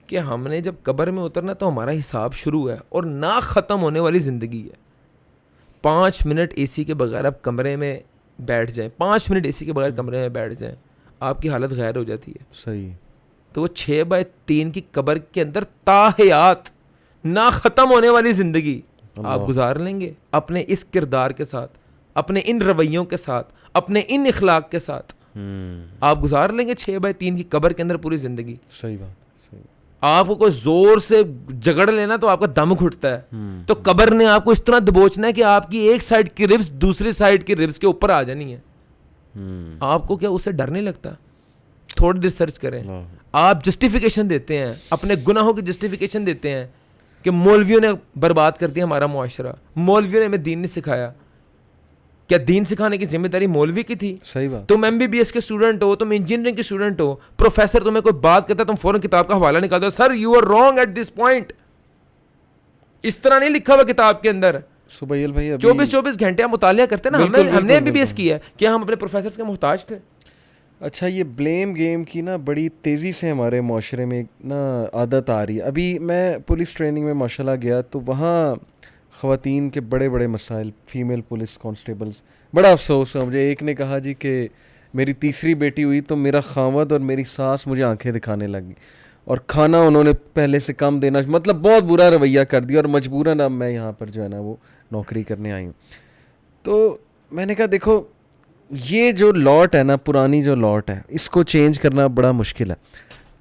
کہ ہم نے جب قبر میں اترنا تو ہمارا حساب شروع ہے اور نہ ختم ہونے والی زندگی ہے. 5 منٹ اے سی کے بغیر آپ کمرے میں بیٹھ جائیں, 5 منٹ اے سی کے بغیر کمرے میں بیٹھ جائیں, آپ کی حالت غیر ہو جاتی ہے. صحیح. تو وہ 6/3 کی قبر کے اندر تاحیات نہ ختم ہونے والی زندگی آپ گزار لیں گے اپنے اس کردار کے ساتھ, اپنے ان رویوں کے ساتھ, اپنے ان اخلاق کے ساتھ. آپ گزار لیں گے 6/3 کی قبر کے اندر پوری زندگی. صحیح بات. آپ کو کوئی زور سے جگڑ لینا تو آپ کا دم گھٹتا ہے, تو قبر نے آپ کو اس طرح دبوچنا ہے کہ آپ کی ایک سائڈ کی ربس دوسری سائڈ کی ربس کے اوپر آ جانی ہے. آپ کو کیا اس سے ڈر نہیں لگتا تھوڑی ریسرچ کریں. آپ جسٹیفیکیشن دیتے ہیں, اپنے گناہوں کی جسٹیفیکیشن دیتے ہیں کہ مولویوں نے برباد کر دیا ہمارا معاشرہ, مولویوں نے ہمیں دین نہیں سکھایا. کیا دین سکھانے کی ذمہ داری مولوی کی تھی؟ صحیح بات. تم MBBS کے اسٹوڈنٹ ہو, تم انجینئرنگ کے اسٹوڈنٹ ہو, پروفیسر تمہیں کوئی بات کرتا ہے تم فوراً کتاب کا حوالہ نکال دو, sir you are wrong at this point. اس طرح نہیں لکھا ہوا کتاب کے اندر. سبیل بھائی 24 گھنٹے ہم مطالعہ کرتے ہیں نا, ہم نے MBBS کیا ہے, کیا ہم اپنے پروفیسرز کے محتاج تھے؟ اچھا, یہ بلیم گیم کی نا بڑی تیزی سے ہمارے معاشرے میں نا عادت آ رہی ہے. ابھی میں پولیس ٹریننگ میں ماشاءاللہ گیا تو وہاں خواتین کے بڑے بڑے مسائل, فیمیل پولیس کانسٹیبلز, بڑا افسوس ہے مجھے. ایک نے کہا جی کہ میری تیسری بیٹی ہوئی تو میرا خاوند اور میری ساس مجھے آنکھیں دکھانے لگی, اور کھانا انہوں نے پہلے سے کم دینا, مطلب بہت برا رویہ کر دیا, اور مجبوراً اب میں یہاں پر جو ہے نا وہ نوکری کرنے آئی ہوں. تو میں نے کہا دیکھو یہ جو لاٹ ہے نا, پرانی جو لاٹ ہے, اس کو چینج کرنا بڑا مشکل ہے.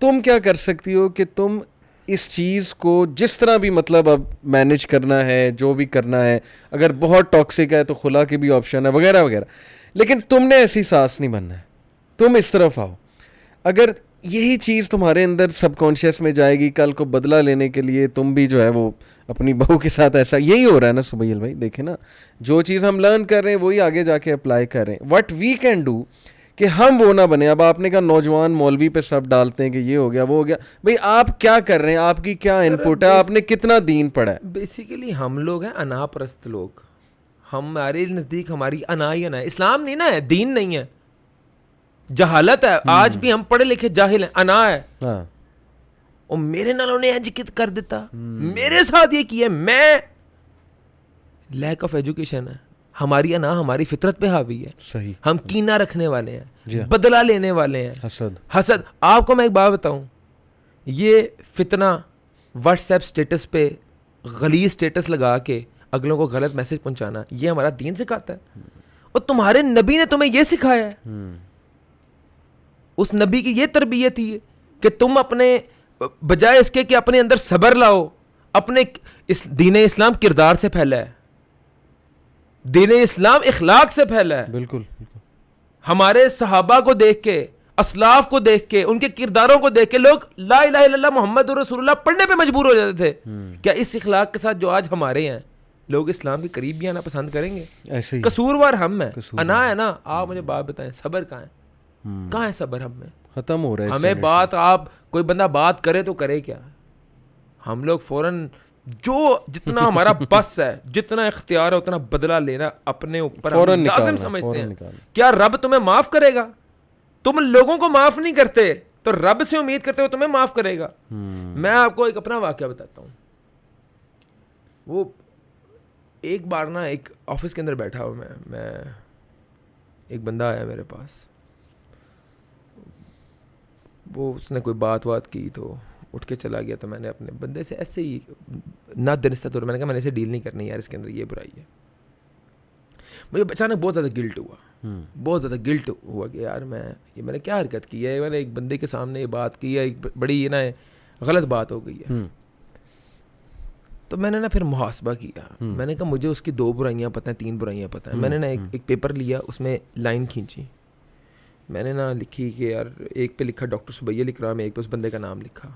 تم کیا کر سکتی ہو کہ تم اس چیز کو جس طرح بھی مطلب اب مینیج کرنا ہے, جو بھی کرنا ہے, اگر بہت ٹاکسک ہے تو خلا کی بھی آپشن ہے وغیرہ وغیرہ, لیکن تم نے ایسی ساس نہیں بننا ہے. تم اس طرف آؤ. اگر یہی چیز تمہارے اندر سب کانشیس میں جائے گی, کل کو بدلہ لینے کے لیے تم بھی جو ہے وہ اپنی بہو کے ساتھ, ایسا یہی ہو رہا ہے نا سبیل بھائی. دیکھیں نا, جو چیز ہم لرن کر رہے ہیں وہی آگے جا کے اپلائی کر رہے ہیں. وٹ وی کین ڈو کہ ہم وہ نہ بنے. اب آپ نے کہا نوجوان مولوی پہ سب ڈالتے ہیں کہ یہ ہو گیا وہ ہو گیا, بھائی آپ کیا کر رہے ہیں, آپ کی کیا ان پٹ ہے, آپ نے کتنا دین پڑھا ہے؟ بیسیکلی ہم لوگ ہیں انا پرست لوگ, ہمارے نزدیک ہماری انا ہی انا ہے. اسلام نہیں نا ہے, دین نہیں ہے, جہالت ہے. آج بھی ہم پڑھے لکھے جاہل ہیں, انا ہے. اور میرے نالوں نے انج کر دیتا, میرے ساتھ یہ کیا, میں لیک آف ایجوکیشن ہے. ہماری انا ہماری فطرت پہ حاوی ہے. صحیح. ہم کینہ رکھنے والے ہیں, بدلہ لینے والے ہیں, حسد. آپ کو میں ایک بات بتاؤں, یہ فتنہ واٹس ایپ اسٹیٹس پہ غلیظ اسٹیٹس لگا کے اگلوں کو غلط میسج پہنچانا, یہ ہمارا دین سکھاتا ہے. اور تمہارے نبی نے تمہیں یہ سکھایا ہے, اس نبی کی یہ تربیت ہی ہے کہ تم اپنے بجائے اس کے کہ اپنے اندر صبر لاؤ, اپنے اس دین اسلام کردار سے پھیلا ہے, دین اسلام اخلاق سے پھیلا ہے. بالکل. ہمارے صحابہ کو دیکھ کے, اسلاف کو دیکھ کے, ان کے کرداروں کو دیکھ کے لوگ لا الہ الا اللہ محمد رسول اللہ پڑھنے پہ مجبور ہو جاتے تھے. کیا اس اخلاق کے ساتھ جو آج ہمارے ہیں لوگ اسلام کے قریب بھی آنا پسند کریں گے؟ ایسے ہی قصوروار ہم ہیں, انا ہے نا. آپ مجھے بات بتائیں, صبر کہاں ہے؟ کہاں ہے صبر ہم میں؟ ختم ہو رہا ہے. ہمیں بات, آپ کوئی بندہ بات کرے تو کرے کیا, ہم لوگ فوراً جو جتنا ہمارا بس ہے, جتنا اختیار ہے, اتنا بدلہ لینا اپنے اوپر لازم سمجھتے ہیں. کیا رب تمہیں معاف کرے گا؟ تم لوگوں کو معاف نہیں کرتے تو رب سے امید کرتے ہو تمہیں معاف کرے گا. میں آپ کو ایک اپنا واقعہ بتاتا ہوں. وہ ایک بار نا ایک آفس کے اندر بیٹھا ہوں میں ایک بندہ آیا میرے پاس, وہ اس نے کوئی بات کی تو اٹھ کے چلا گیا. تو میں نے اپنے بندے سے ایسے ہی نہ درستہ طور میں نے کہا میں نے اسے ڈیل نہیں کرنی یار, اس کے اندر یہ برائی ہے. مجھے اچانک بہت زیادہ گلٹ ہوا کہ یار میں نے کیا حرکت کی ہے, میں نے ایک بندے کے سامنے یہ بات کی ہے, ایک بڑی نا غلط بات ہو گئی ہے. تو میں نے نا پھر محاسبہ کیا. میں نے کہا مجھے اس کی 2 برائیاں پتہ ہیں, 3 برائیاں پتہ ہیں. میں نے نا ایک پیپر لیا, اس میں لائن کھینچی, میں نے نا لکھی کہ یار ایک پہ لکھا ڈاکٹر سبیہ اکرام, ایک پہ اس بندے کا نام لکھا.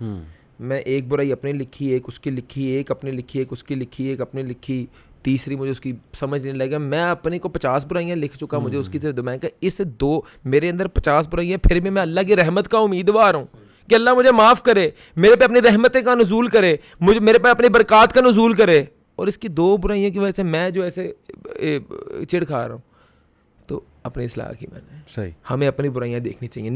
میں ایک برائی اپنے لکھی, ایک اس کی لکھی, ایک اپنے لکھی, ایک اس کی لکھی, ایک اپنے لکھی, تیسری مجھے اس کی سمجھ نہیں لگا. میں اپنے کو 50 برائیاں لکھ چکا, مجھے اس کی صرف 2. میں کہ اس 2 میرے اندر 50 برائیاں, پھر بھی میں اللہ کی رحمت کا امیدوار ہوں کہ اللہ مجھے معاف کرے, میرے پہ اپنی رحمتیں کا نزول کرے, میرے پہ اپنی برکات کا نزول کرے. اور اس کی 2 برائیوں کی وجہ سے میں جو ایسے چڑ کھا رہا ہوں, تو اپنی اصلاح کی میں نے. صحیح. ہمیں اپنی برائیاں دیکھنی چاہیے.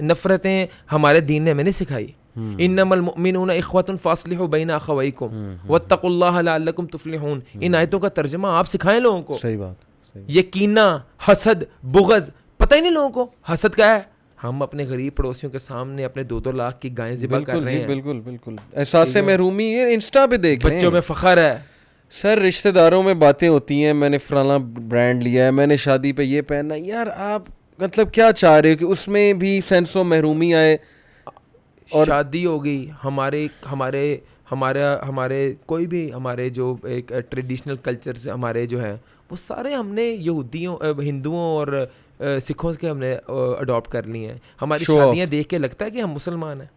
نفرتیں ہمارے دین نے ہمیں نہیں سکھائی. انما المؤمنون اخوۃ فاصلحوا بین اخویکم واتقوا اللہ لعلکم تفلحون. ان آیتوں کا ترجمہ آپ سکھائیں لوگوں کو. صحیح بات. یہ کینہ, حسد, بغض پتہ ہی نہیں لوگوں کو. حسد کیا ہے؟ ہم اپنے غریب پڑوسیوں کے سامنے اپنے 2-2 لاکھ کی گائیں ذبح کر رہے ہیں. بالکل. احساس محرومی, یہ انسٹا پہ دیکھ رہے ہیں. بچوں میں فخر ہے. سر رشتہ داروں میں باتیں ہوتی ہیں, میں نے فلانا برانڈ لیا ہے, میں نے شادی پہ یہ پہننا. یار آپ مطلب کیا چاہ رہے ہو کہ اس میں بھی سینس و محرومی آئے؟ اور شادی ہو گئی, ہمارے کوئی بھی ہمارے جو ایک ٹریڈیشنل کلچر سے ہمارے جو ہیں وہ سارے ہم نے یہودیوں, ہندوؤں اور سکھوں کے ہم نے اڈاپٹ کر لی ہیں. ہماری شادیاں دیکھ کے لگتا ہے کہ ہم مسلمان ہیں.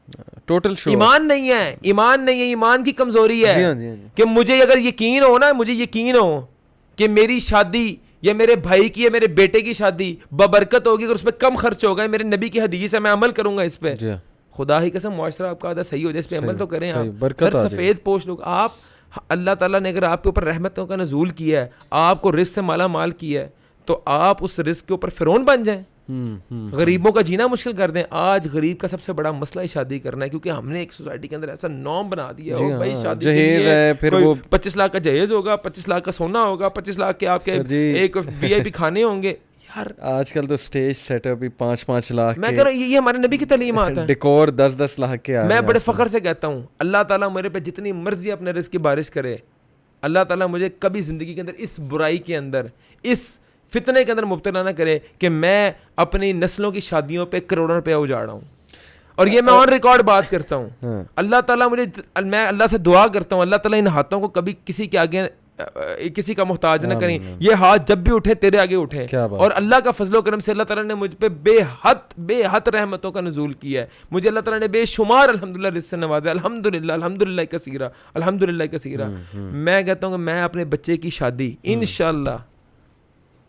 ٹوٹل شو. ایمان نہیں ہے, ایمان نہیں ہے, ایمان کی کمزوری ہے. کہ مجھے اگر یقین ہو نا, مجھے یقین ہو کہ میری شادی یا میرے بھائی کی یا میرے بیٹے کی شادی ببرکت ہوگی, اگر اس پہ کم خرچ ہوگا, میرے نبی کی حدیث ہے, میں عمل کروں گا اس پہ, خدا ہی قسم معاشرہ آپ کا آدھا صحیح ہو جائے, اس پہ عمل تو کریں آپ. سر سفید پوش لوگ, آپ اللہ تعالیٰ نے اگر آپ کے اوپر رحمتوں کا نزول کیا ہے, آپ کو رزق سے مالا مال کیا ہے, تو آپ اس رزق کے اوپر فرعون بن جائیں, غریبوں کا جینا مشکل کر دیں. آج غریب کا سب سے بڑا مسئلہ ہی شادی کرنا ہے, کیونکہ ہم نے ایک سوسائٹی کے اندر ایسا نام بنا دیا ہے, بھائی شادی جہیز ہے, پھر وہ 25 لاکھ کا جہیز ہوگا, 25 لاکھ کا سونا ہوگا, 25 لاکھ کے آپ کے ایک وی آئی پی کھانے ہوں گے. یار آج کل تو اسٹیج سیٹ اپ بھی 5-5 لاکھ, میں کہہ رہا ہوں یہ ہمارے نبی کی تعلیمات ہیں. ڈیکور 10-10 لاکھ کے. میں بڑے فخر سے کہتا ہوں, اللہ تعالیٰ میرے پہ جتنی مرضی اپنے رزق کی بارش کرے, اللہ تعالیٰ مجھے کبھی زندگی کے اندر اس برائی کے اندر, اس فتنے کے اندر مبتلا نہ کرے کہ میں اپنی نسلوں کی شادیوں پہ کروڑوں روپیہ اجاڑا ہوں. اور یہ میں آن ریکارڈ بات کرتا ہوں. اللہ تعالیٰ مجھے, میں اللہ سے دعا کرتا ہوں, اللہ تعالیٰ ان ہاتھوں کو کبھی کسی کے آگے کسی کا محتاج نہ کریں. یہ ہاتھ جب بھی اٹھے تیرے آگے اٹھے, اور اللہ کا فضل و کرم سے اللہ تعالیٰ نے مجھ پہ بے حد رحمتوں کا نزول کیا ہے. مجھے اللہ تعالیٰ نے بے شمار الحمدللہ رزق سے نوازا, الحمدللہ کثیرہ, الحمدللہ کثیرہ. میں کہتا ہوں کہ میں اپنے بچے کی شادی انشاءاللہ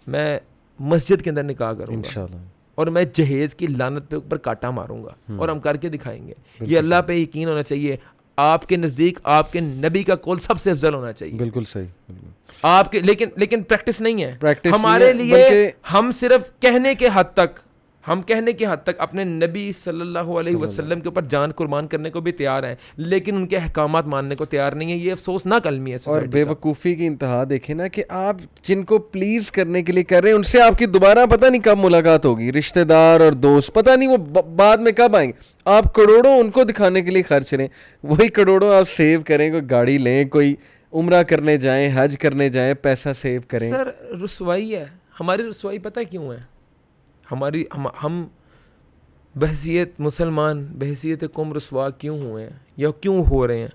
میں مسجد کے اندر نکاح کروں گا انشاءاللہ, اور میں جہیز کی لعنت پہ اوپر کاٹا ماروں گا, اور ہم کر کے دکھائیں گے. یہ اللہ پہ یقین ہونا چاہیے. آپ کے نزدیک آپ کے نبی کا قول سب سے افضل ہونا چاہیے. بالکل صحیح. آپ کے لیکن پریکٹس نہیں ہے ہمارے لیے. ہم صرف کہنے کے حد تک اپنے نبی صلی اللہ علیہ وسلم کے اوپر جان قربان کرنے کو بھی تیار ہیں, لیکن ان کے احکامات ماننے کو تیار نہیں ہے. یہ افسوس نہ کلمی ہے. اور بے وقوفی کی انتہا دیکھیں نا, کہ آپ جن کو پلیز کرنے کے لیے کر رہے ہیں, ان سے آپ کی دوبارہ پتہ نہیں کب ملاقات ہوگی. رشتہ دار اور دوست پتہ نہیں وہ بعد میں کب آئیں گے. آپ کروڑوں ان کو دکھانے کے لیے خرچ کریں, وہی کروڑوں آپ سیو کریں, کوئی گاڑی لیں, کوئی عمرہ کرنے جائیں, حج کرنے جائیں, پیسہ سیو کریں. سر رسوائی ہے ہماری. رسوائی پتہ کیوں ہے ہماری؟ ہم بحیثیت مسلمان, بحیثیت قوم رسوا کیوں ہوئے ہیں یا کیوں ہو رہے ہیں؟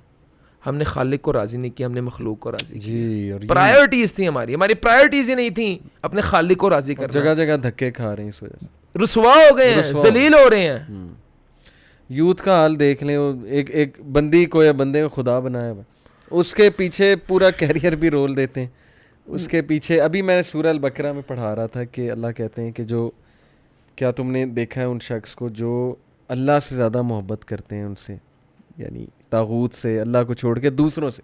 ہم نے خالق کو راضی نہیں کیا, ہم نے مخلوق کو راضی کیا. پرائیورٹیز تھیں ہماری پرائیورٹیز ہی نہیں تھیں اپنے خالق کو راضی کرنا. جگہ جگہ دھکے کھا رہے ہیں, اس وجہ سے رسوا ہو گئے ہیں, ذلیل ہو رہے ہیں. یوتھ کا حال دیکھ لیں, ایک بندی کو یا بندے کو خدا بنایا ہوا, اس کے پیچھے پورا کیریئر بھی رول دیتے ہیں. اس کے پیچھے ابھی میں سورہ البقرہ میں پڑھا رہا تھا کہ اللہ کہتے ہیں کہ جو, کیا تم نے دیکھا ہے ان شخص کو جو اللہ سے زیادہ محبت کرتے ہیں ان سے, یعنی طاغوت سے, اللہ کو چھوڑ کے دوسروں سے,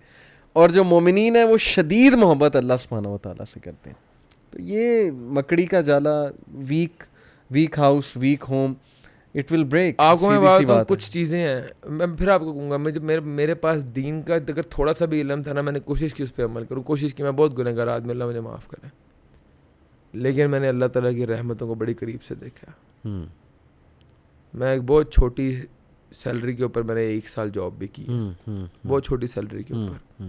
اور جو مومنین ہیں وہ شدید محبت اللہ سبحانہ و تعالیٰ سے کرتے ہیں. تو یہ مکڑی کا جالا, weak house, weak home, it will break. آپ کو میں بات کچھ چیزیں ہیں, میں پھر آپ کو کہوں گا, میرے پاس دین کا اگر تھوڑا سا بھی علم تھا نا, میں نے کوشش کی اس پہ عمل کروں, کوشش کی. میں بہت گنہگار آدمی, اللہ مجھے معاف کرے, لیکن میں نے اللہ تعالیٰ کی رحمتوں کو بڑی قریب سے دیکھا. میں ایک بہت چھوٹی سیلری کے اوپر میں نے 1 سال جاب بھی کی, بہت چھوٹی سیلری کے اوپر,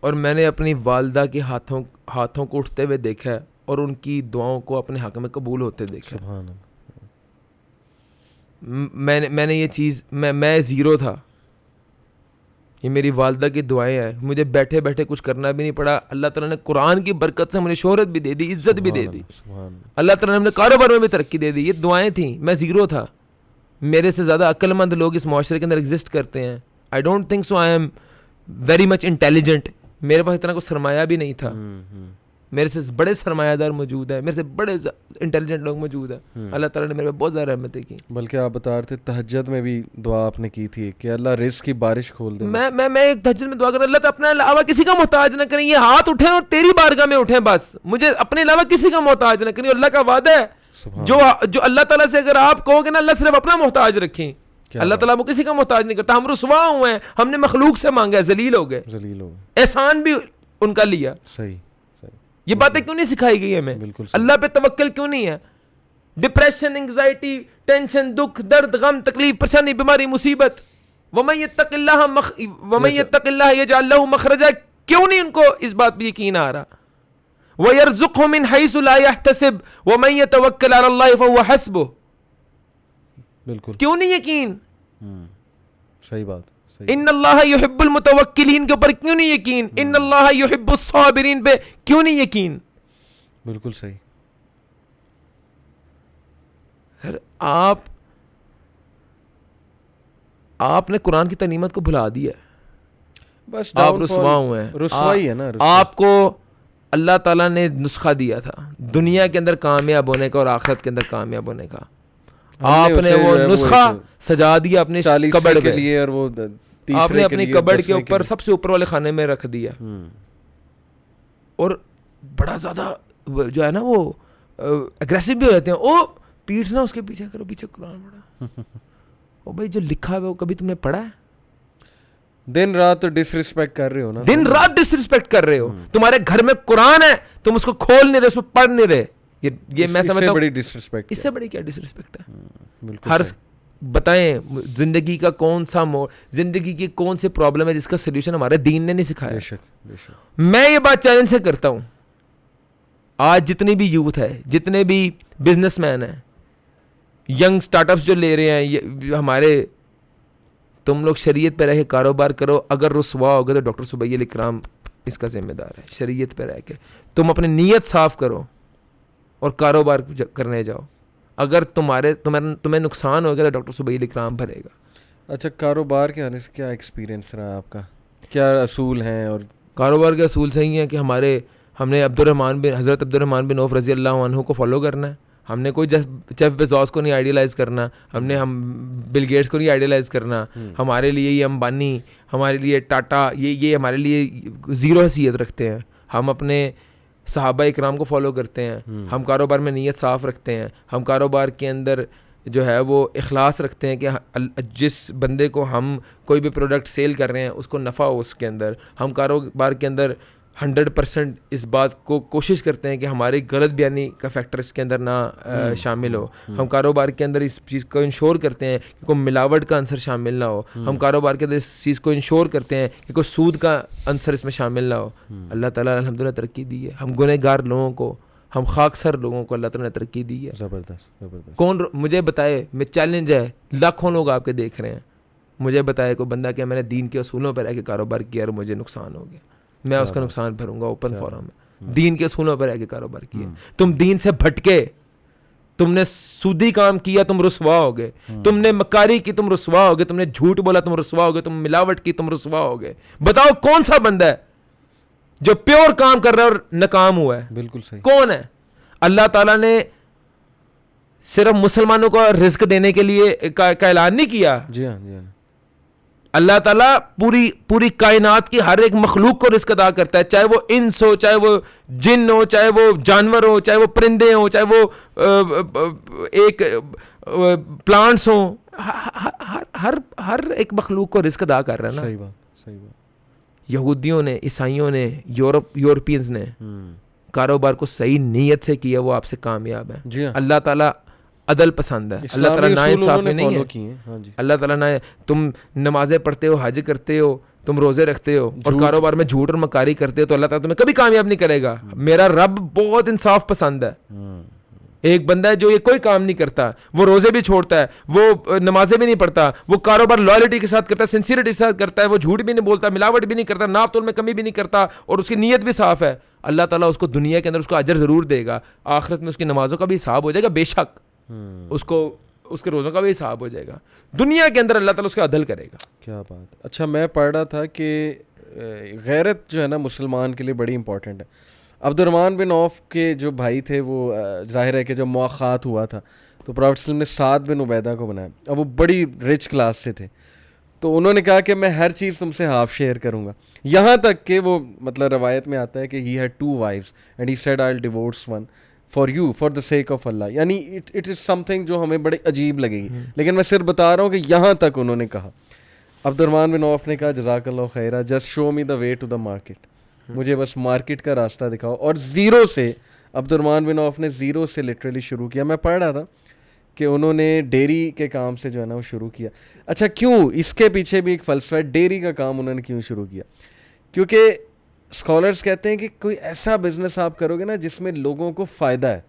اور میں نے اپنی والدہ کے ہاتھوں کو اٹھتے ہوئے دیکھا ہے, اور ان کی دعاؤں کو اپنے حق میں قبول ہوتے دیکھا. میں نے یہ چیز, میں زیرو تھا, یہ میری والدہ کی دعائیں ہیں. مجھے بیٹھے بیٹھے کچھ کرنا بھی نہیں پڑا. اللہ تعالیٰ نے قرآن کی برکت سے مجھے شہرت بھی دے دی, عزت بھی دے دی. اللہ تعالیٰ نے مجھے کاروبار میں بھی ترقی دے دی. یہ دعائیں تھیں, میں زیرو تھا. میرے سے زیادہ عقل مند لوگ اس معاشرے کے اندر ایگزسٹ کرتے ہیں. I don't think so I am very much intelligent. میرے پاس اتنا کوئی سرمایہ بھی نہیں تھا. میرے سے بڑے سرمایہ دار موجود ہیں, میرے سے بڑے انٹیلیجنٹ لوگ موجود ہیں. اللہ تعالیٰ نے میرے پہ بہت زیادہ رحمتیں کی. بلکہ آپ بتا رہے تھے تہجد میں بھی دعا آپ نے کی تھی کہ اللہ رزق کی بارش کھول دے. میں ایک تہجد میں دعا کر, اللہ تعالیٰ اپنے علاوہ کسی کا محتاج نہ کریں. یہ ہاتھ اٹھیں اور تیری بارگاہ میں اٹھیں, بس مجھے اپنے علاوہ کسی کا محتاج نہ کریں. اللہ کا وعدہ ہے, جو اللہ تعالیٰ سے اگر آپ کہو گے نا, اللہ صرف اپنا محتاج رکھیں. اللہ تعالیٰ وہ کسی کا محتاج نہیں کرتا. ہم رسوا ہوئے ہیں, ہم نے مخلوق سے مانگا ہے, ذلیل ہو گئے, احسان بھی ان کا لیا. صحیح. یہ باتیں کیوں نہیں سکھائی گئی ہمیں؟ اللہ پہ توکل کیوں نہیں ہے؟ ڈپریشن, انگزائٹی, ٹینشن, دکھ, درد, غم, تکلیف, پریشانی, بیماری, مصیبت, وَمَن يَتَّقِ اللَّهَ يَجْعَل لَّهُ مَخْرَجًا, کیوں نہیں ان کو اس بات پہ یقین آ رہا؟ وَيَرْزُقْهُ مِنْ حَيْثُ لَا يَحْتَسِبُ وَمَن يَتَوَكَّلْ عَلَى اللَّهِ فَهُوَ حَسْبُهُ. بالکل کیوں نہیں یقین؟ صحیح بات. ان اللہ یحب المتوکلین کے اوپر کیوں نہیں یقین؟ ان اللہ یحب الصابرین پہ کیوں نہیں یقین؟ بالکل صحیح. سر آپ نے قرآن کی تعلیمات کو بھلا دیا ہے, بس آپ رسوا ہوئے ہیں. رسوائی ہے نا. آپ کو اللہ تعالیٰ نے نسخہ دیا تھا دنیا کے اندر کامیاب ہونے کا اور آخرت کے اندر کامیاب ہونے کا, آپ نے وہ نسخہ سجا دیا اپنے کبڑ کے لیے, اور وہ آپ نے اپنی کبڑ کے اوپر سب سے اوپر والے خانے میں رکھ دیا. اور بڑا زیادہ جو ہے نا وہ اگریسو بھی ہو جاتے ہیں, او پیٹھ نہ اس کے پیچھے کرو, پیچھے قرآن پڑھا. او بھائی جو لکھا ہوا وہ کبھی تم نے پڑھا ہے؟ دن رات تو ڈس ریسپیکٹ کر رہے ہو نا, دن رات ڈس ریسپیکٹ کر رہے ہو. تمہارے گھر میں قرآن ہے, تم اس کو کھول نہیں رہے, اس میں پڑھ نہیں رہے. یہ میں سمجھتا ہوں بڑی ڈس ریسپیکٹ, اس سے بڑی کیا ڈس ریسپیکٹ ہے. ہر بتائیں زندگی کا کون سا زندگی کی کون سی پرابلم ہے جس کا سولوشن ہمارے دین نے نہیں سکھایا. میں یہ بات چیلنج سے کرتا ہوں, آج جتنی بھی یوتھ ہے, جتنے بھی بزنس مین ہیں, ینگ اسٹارٹ اپس جو لے رہے ہیں ہمارے, تم لوگ شریعت پہ رہ کے کاروبار کرو. اگر رسوا ہوگا تو ڈاکٹر سبیہ علی کرام اس کا ذمہ دار ہے. شریعت پہ رہ کے تم اپنی نیت صاف کرو اور کاروبار کرنے جاؤ. اگر تمہیں نقصان ہوگا تو ڈاکٹر سبیہ علی کرام بھرے گا. اچھا, کاروبار کے حوالے سے کیا ایکسپیرینس رہا آپ کا, کیا اصول ہیں؟ اور کاروبار کے اصول صحیح ہیں کہ ہم نے حضرت عبد الرحمن بن عوف رضی اللہ عنہ کو فالو کرنا ہے. ہم نے کوئی جیف بیزوس کو نہیں آئیڈیلائز کرنا, ہم بل گیٹس کو نہیں آئیڈیلائز کرنا. ہمارے لیے یہ امبانی, ہمارے لیے ٹاٹا, یہ ہمارے لیے زیرو حیثیت رکھتے ہیں. ہم اپنے صحابہ اکرام کو فالو کرتے ہیں. ہم کاروبار میں نیت صاف رکھتے ہیں. ہم کاروبار کے اندر جو ہے وہ اخلاص رکھتے ہیں کہ جس بندے کو ہم کوئی بھی پروڈکٹ سیل کر رہے ہیں اس کو نفع ہو اس کے اندر. ہم کاروبار کے اندر 100% اس بات کو کوشش کرتے ہیں کہ ہماری غلط بیانی کا فیکٹر اس کے اندر نہ شامل ہو. ہم کاروبار کے اندر اس چیز کو انشور کرتے ہیں کہ کوئی ملاوٹ کا عنصر شامل نہ ہو. ہم کاروبار کے اندر اس چیز کو انشور کرتے ہیں کہ کوئی سود کا عنصر اس میں شامل نہ ہو. اللہ تعالیٰ الحمدللہ ترقی دی ہے. ہم گنہگار لوگوں کو, ہم خاکسر لوگوں کو اللہ تعالیٰ نے ترقی دی ہے. زبردست. کون مجھے بتائے, میں چیلنج ہے, لاکھوں لوگ آپ کے دیکھ رہے ہیں, مجھے بتائے کوئی بندہ کہ میں نے دین کے اصولوں پر رہ کے کاروبار کیا اور مجھے نقصان ہو گیا, میں اس کا نقصان بھروں گا اوپن فورم میں. دین کے اصولوں پر رہ کے کاروبار کیا, تم دین سے بھٹکے, تم نے سودی کام کیا, تم رسوا ہو گئے. تم نے مکاری کی, تم رسوا ہو گئے. تم نے جھوٹ بولا, تم رسوا ہو گئے. تم ملاوٹ کی, تم رسوا ہو گئے. بتاؤ کون سا بندہ ہے جو پیور کام کر رہا ہے اور ناکام ہوا ہے؟ بالکل صحیح. کون ہے؟ اللہ تعالیٰ نے صرف مسلمانوں کو رزق دینے کے لیے کا اعلان نہیں کیا. جی ہاں, جی ہاں. اللہ تعالیٰ پوری کائنات کی ہر ایک مخلوق کو رزق ادا کرتا ہے, چاہے وہ انس ہو, چاہے وہ جن ہو, چاہے وہ جانور ہو, چاہے وہ پرندے ہوں, چاہے وہ ایک پلانٹس ہوں. ہر ایک مخلوق کو رزق ادا کر رہا ہے نا. صحیح بات. یہودیوں نے, عیسائیوں نے, یورپینز نے کاروبار کو صحیح نیت سے کیا, وہ آپ سے کامیاب ہے. جی ہاں. اللہ تعالیٰ عدل پسند ہے. اللہ تعالیٰ ناانصافی نہیں ہے. اللہ تعالیٰ نہ, تم نمازیں پڑھتے ہو, حج کرتے ہو, تم روزے رکھتے ہو اور کاروبار میں جھوٹ اور مکاری کرتے ہو تو اللہ تعالیٰ تمہیں کبھی کامیاب نہیں کرے گا. میرا رب بہت انصاف پسند ہے. ایک بندہ ہے جو یہ کوئی کام نہیں کرتا, وہ روزے بھی چھوڑتا ہے, وہ نمازیں بھی نہیں پڑھتا, وہ کاروبار لائلٹی کے ساتھ کرتا ہے, سنسیئرٹی کے ساتھ کرتا ہے, وہ جھوٹ بھی نہیں بولتا, ملاوٹ بھی نہیں کرتا, ناپ تول میں کمی بھی نہیں کرتا, اور اس کی نیت بھی صاف ہے. اللہ تعالیٰ اس کو دنیا کے اندر اس کو اجر ضرور دے گا. آخرت میں اس کی نمازوں کا بھی حساب ہو جائے گا, بے شک اس کو اس کے روزوں کا بھی حساب ہو جائے گا. دنیا کے اندر اللہ تعالیٰ اس کا عدل کرے گا. کیا بات. اچھا, میں پڑھ رہا تھا کہ غیرت جو ہے نا مسلمان کے لیے بڑی امپورٹنٹ ہے. عبد الرحمن بن عوف کے جو بھائی تھے وہ ظاہر ہے کہ جب مواخات ہوا تھا تو پروفیٹ صلی اللہ علیہ وسلم نے سعد بن عبیدہ کو بنایا. اب وہ بڑی رچ کلاس سے تھے, تو انہوں نے کہا کہ میں ہر چیز تم سے ہاف شیئر کروں گا, یہاں تک کہ وہ مطلب روایت میں آتا ہے کہ he had 2 wives and he said I will divorce one for you for the sake of Allah. یعنی اٹ از سم تھنگ جو ہمیں بڑی عجیب لگے گی, لیکن میں صرف بتا رہا ہوں کہ یہاں تک انہوں نے کہا. عبد الرحمن بن عوف نے کہا جزاک اللہ خیرہ, just show me the way to the market, مجھے بس مارکیٹ کا راستہ دکھاؤ. اور زیرو سے عبد الرحمن بن عوف نے زیرو سے لٹرلی شروع کیا. میں پڑھ رہا تھا کہ انہوں نے ڈیری کے کام سے جو ہے نا وہ شروع کیا. اچھا, کیوں؟ اس کے پیچھے بھی ایک فلسفہ ہے. ڈیری کا کام انہوں نے کیوں شروع کیا؟ کیونکہ اسکالرس کہتے ہیں کہ کوئی ایسا بزنس آپ کرو گے نا جس میں لوگوں کو فائدہ ہے.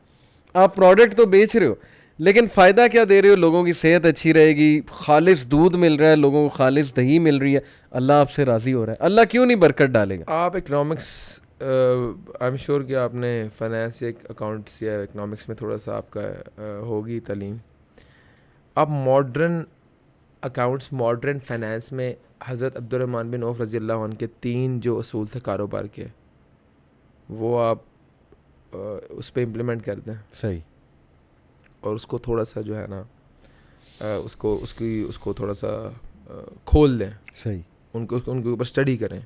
آپ پروڈکٹ تو بیچ رہے ہو لیکن فائدہ کیا دے رہے ہو؟ لوگوں کی صحت اچھی رہے گی, خالص دودھ مل رہا ہے, لوگوں کو خالص دہی مل رہی ہے, اللہ آپ سے راضی ہو رہا ہے. اللہ کیوں نہیں برکت ڈالے گا؟ آپ اکنامکس, آئی ایم شیور کہ آپ نے فائنینس یا اکاؤنٹس یا اکنامکس میں تھوڑا سا آپ کا ہوگی تعلیم. آپ ماڈرن اکاؤنٹس, ماڈرن فائنانس میں حضرت عبد الرحمن بن عوف رضی اللہ عنہ کے 3 جو اصول تھے کاروبار کے, وہ آپ اس پہ امپلیمنٹ کر دیں. صحیح. اور اس کو تھوڑا سا جو ہے نا اس کو تھوڑا سا کھول دیں. صحیح. ان کے اوپر اسٹڈی کریں,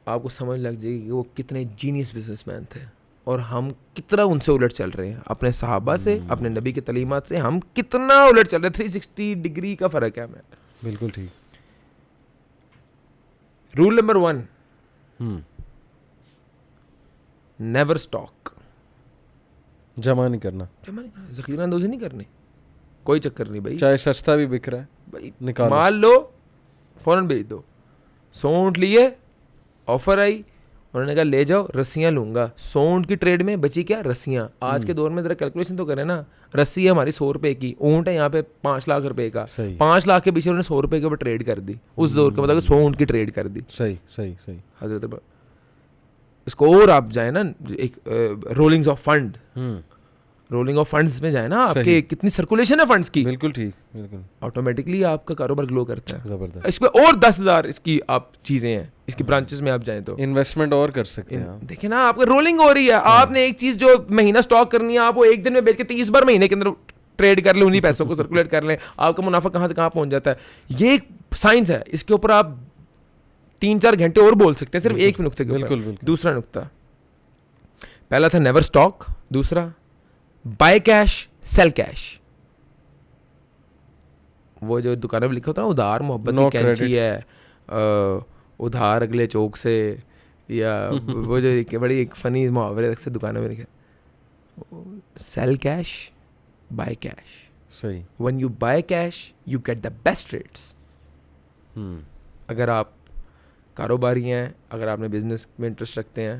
آپ کو سمجھ لگ جائے گی کہ وہ کتنے جینیس بزنس مین تھے اور ہم کتنا ان سے الٹ چل رہے ہیں. اپنے صحابہ سے, اپنے نبی کے تعلیمات سے ہم کتنا الٹ چل رہے ہیں. 360 ڈگری کا فرق ہے ہمیں. بالکل ٹھیک. Roll number 1, never stock. جمع نہیں کرنا, ذخیرہ اندوزی نہیں کرنی, کوئی چکر نہیں بھائی. چاہے سستا بھی بک رہا ہے بھائی, نکالو, مال لو فوراً بیچ دو. سونٹ لیے, آفر آئی, انہوں نے کہا لے جاؤ, رسیاں لوں گا. سونٹ کی ٹریڈ میں بچی کیا, رسیاں. آج کے دور میں ذرا کیلکولیشن تو کریں نا, رسی ہے ہماری 100 روپے کی, اونٹ ہے یہاں پہ 5 لاکھ روپے کا. 5 لاکھ کے پیچھے انہوں نے 100 روپے کے اوپر ٹریڈ کر دی. اس دور کا مطلب 100 اونٹ کی ٹریڈ کر دی. صحیح صحیح صحیح. حضرت اس کو اور آپ جائیں نا, ایک rollings of fund, rolling of funds میں جائیں نا, آپ کے کتنی سرکولیشن ہے فنڈز کی. بالکل ٹھیک. بالکل آٹومیٹکلی آپ کا کاروبار گلو کرتا ہے. زبردست. اس پہ اور 10,000 اس کی آپ چیزیں ہیں, اس کی برانچز میں آپ جائیں تو انویسٹمنٹ اور کر سکتے ہیں. دیکھیں نا, آپ کا رولنگ ہو رہی ہے. آپ نے ایک چیز جو مہینہ اسٹاک کرنی ہے, آپ وہ ایک دن میں بیچ کے 30 بار مہینے کے اندر ٹریڈ کر لیں, انہیں پیسوں کو سرکولیٹ کر لیں, آپ کا منافع کہاں سے کہاں پہنچ جاتا ہے. یہ ایک سائنس ہے, اس کے اوپر آپ 3-4 گھنٹے اور بول سکتے ہیں صرف ایک نقطے کے اوپر. دوسرا نقطہ, پہلا تھا نیور اسٹاک, دوسرا بائی کیش سیل کیش. وہ جو دکانوں میں لکھا ہوتا ہے نا, ادھار محبت کی کینچی ہے, ادھار اگلے چوک سے, یا وہ جو بڑی ایک فنی محاورے سے دکانوں میں لکھا, سیل کیش بائی کیش. صحیح. when you buy cash you get the best rates. اگر آپ کاروباری ہیں, اگر آپ نے بزنس میں انٹرسٹ رکھتے ہیں,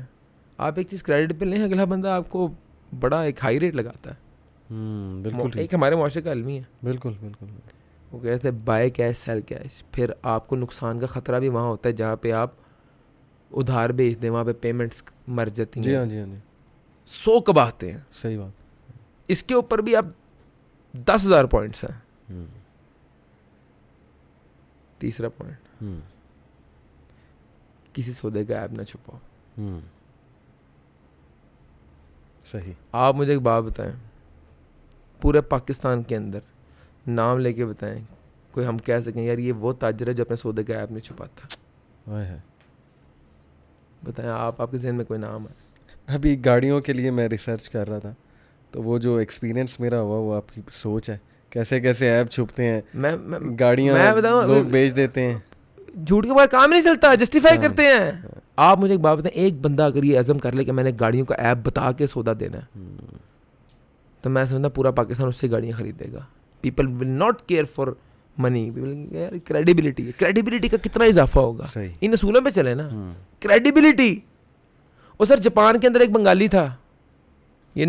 آپ ایک چیز کریڈٹ پہ لیں, اگلا بندہ آپ کو بڑا ایک ہائی ریٹ لگاتا ہے. بالکل ایک ہمارے معاشرے کا علمی ہے. بالکل بالکل. وہ کہتے ہیں بائی کیش سیل کیش. پھر آپ کو نقصان کا خطرہ بھی وہاں ہوتا ہے جہاں پہ آپ ادھار بیچ دیں, وہاں پہ پیمنٹس مر جاتی ہیں. جی ہاں جی ہاں جی. 100 کباتے ہیں. صحیح بات. اس کے اوپر بھی آپ 10,000 پوائنٹس ہیں. تیسرا پوائنٹ, کسی سودے کا عیب نہ چھپاؤ. صحیح. آپ مجھے ایک بات بتائیں, پورے پاکستان کے اندر نام لے کے بتائیں کوئی ہم کہہ سکیں یار یہ وہ تاجر ہے جو اپنے سودے کا عیب نہیں چھپاتا. بتائیں آپ کے ذہن میں کوئی نام ہے؟ ابھی گاڑیوں کے لیے میں ریسرچ کر رہا تھا, تو وہ جو ایکسپیرینس میرا ہوا وہ آپ کی سوچ ہے, کیسے کیسے ایپ چھپتے ہیں, گاڑیاں لوگ بیچ دیتے ہیں, جھوٹ کے بعد کام نہیں چلتا, جسٹیفائی کرتے ہیں. آپ مجھے ایک بات بتائیں, ایک بندہ اگر یہ عزم کر لے کہ میں نے گاڑیوں کا ایپ بتا کے سودا دینا ہے, تو میں سمجھتا پورا پاکستان اس سے گاڑیاں خریدے گا. People will not care for money, credibility. Credibility کا کتنا اضافہ ہوگا ان اصولوں پہ چلے نا. کریڈیبلٹی. اور سر جاپان کے اندر ایک بنگالی تھا, یہ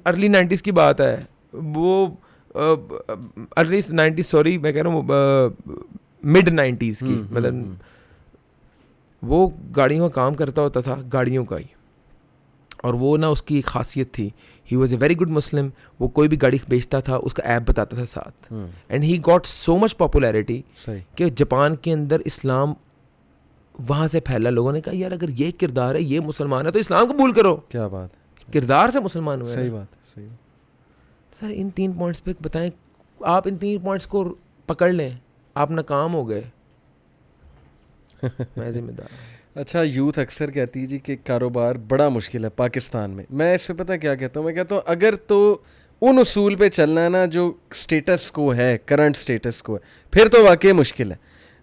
ارلی 90s کی بات ہے, وہ ارلی 90s سوری میں کہہ رہا ہوں مڈ 90s کی, مطلب وہ گاڑیوں کا کام کرتا ہوتا تھا, گاڑیوں کا ہی. اور وہ نا اس کی ایک خاصیت تھی, he was a very good Muslim. وہ کوئی بھی گاڑی بیچتا تھا اس کا ایپ بتاتا تھا ساتھ, and he got so much popularity کہ جاپان کے اندر اسلام وہاں سے پھیلا. لوگوں نے کہا یار اگر یہ کردار ہے, یہ مسلمان ہے, تو اسلام قبول کرو. کیا بات, کردار سے مسلمان ہوئے. صحیح بات. صحیح. سر ان 3 پوائنٹس پہ بتائیں, آپ ان 3 پوائنٹس کو پکڑ لیں, آپ ناکام ہو گئے. میں ذمہ دار. اچھا, یوتھ اکثر کہتی ہے جی کہ کاروبار بڑا مشکل ہے پاکستان میں. میں اس پہ پتہ کیا کہتا ہوں, میں کہتا ہوں اگر تو ان اصول پہ چلنا ہے نا جو اسٹیٹس کو ہے, کرنٹ اسٹیٹس کو ہے, پھر تو واقعی مشکل ہے.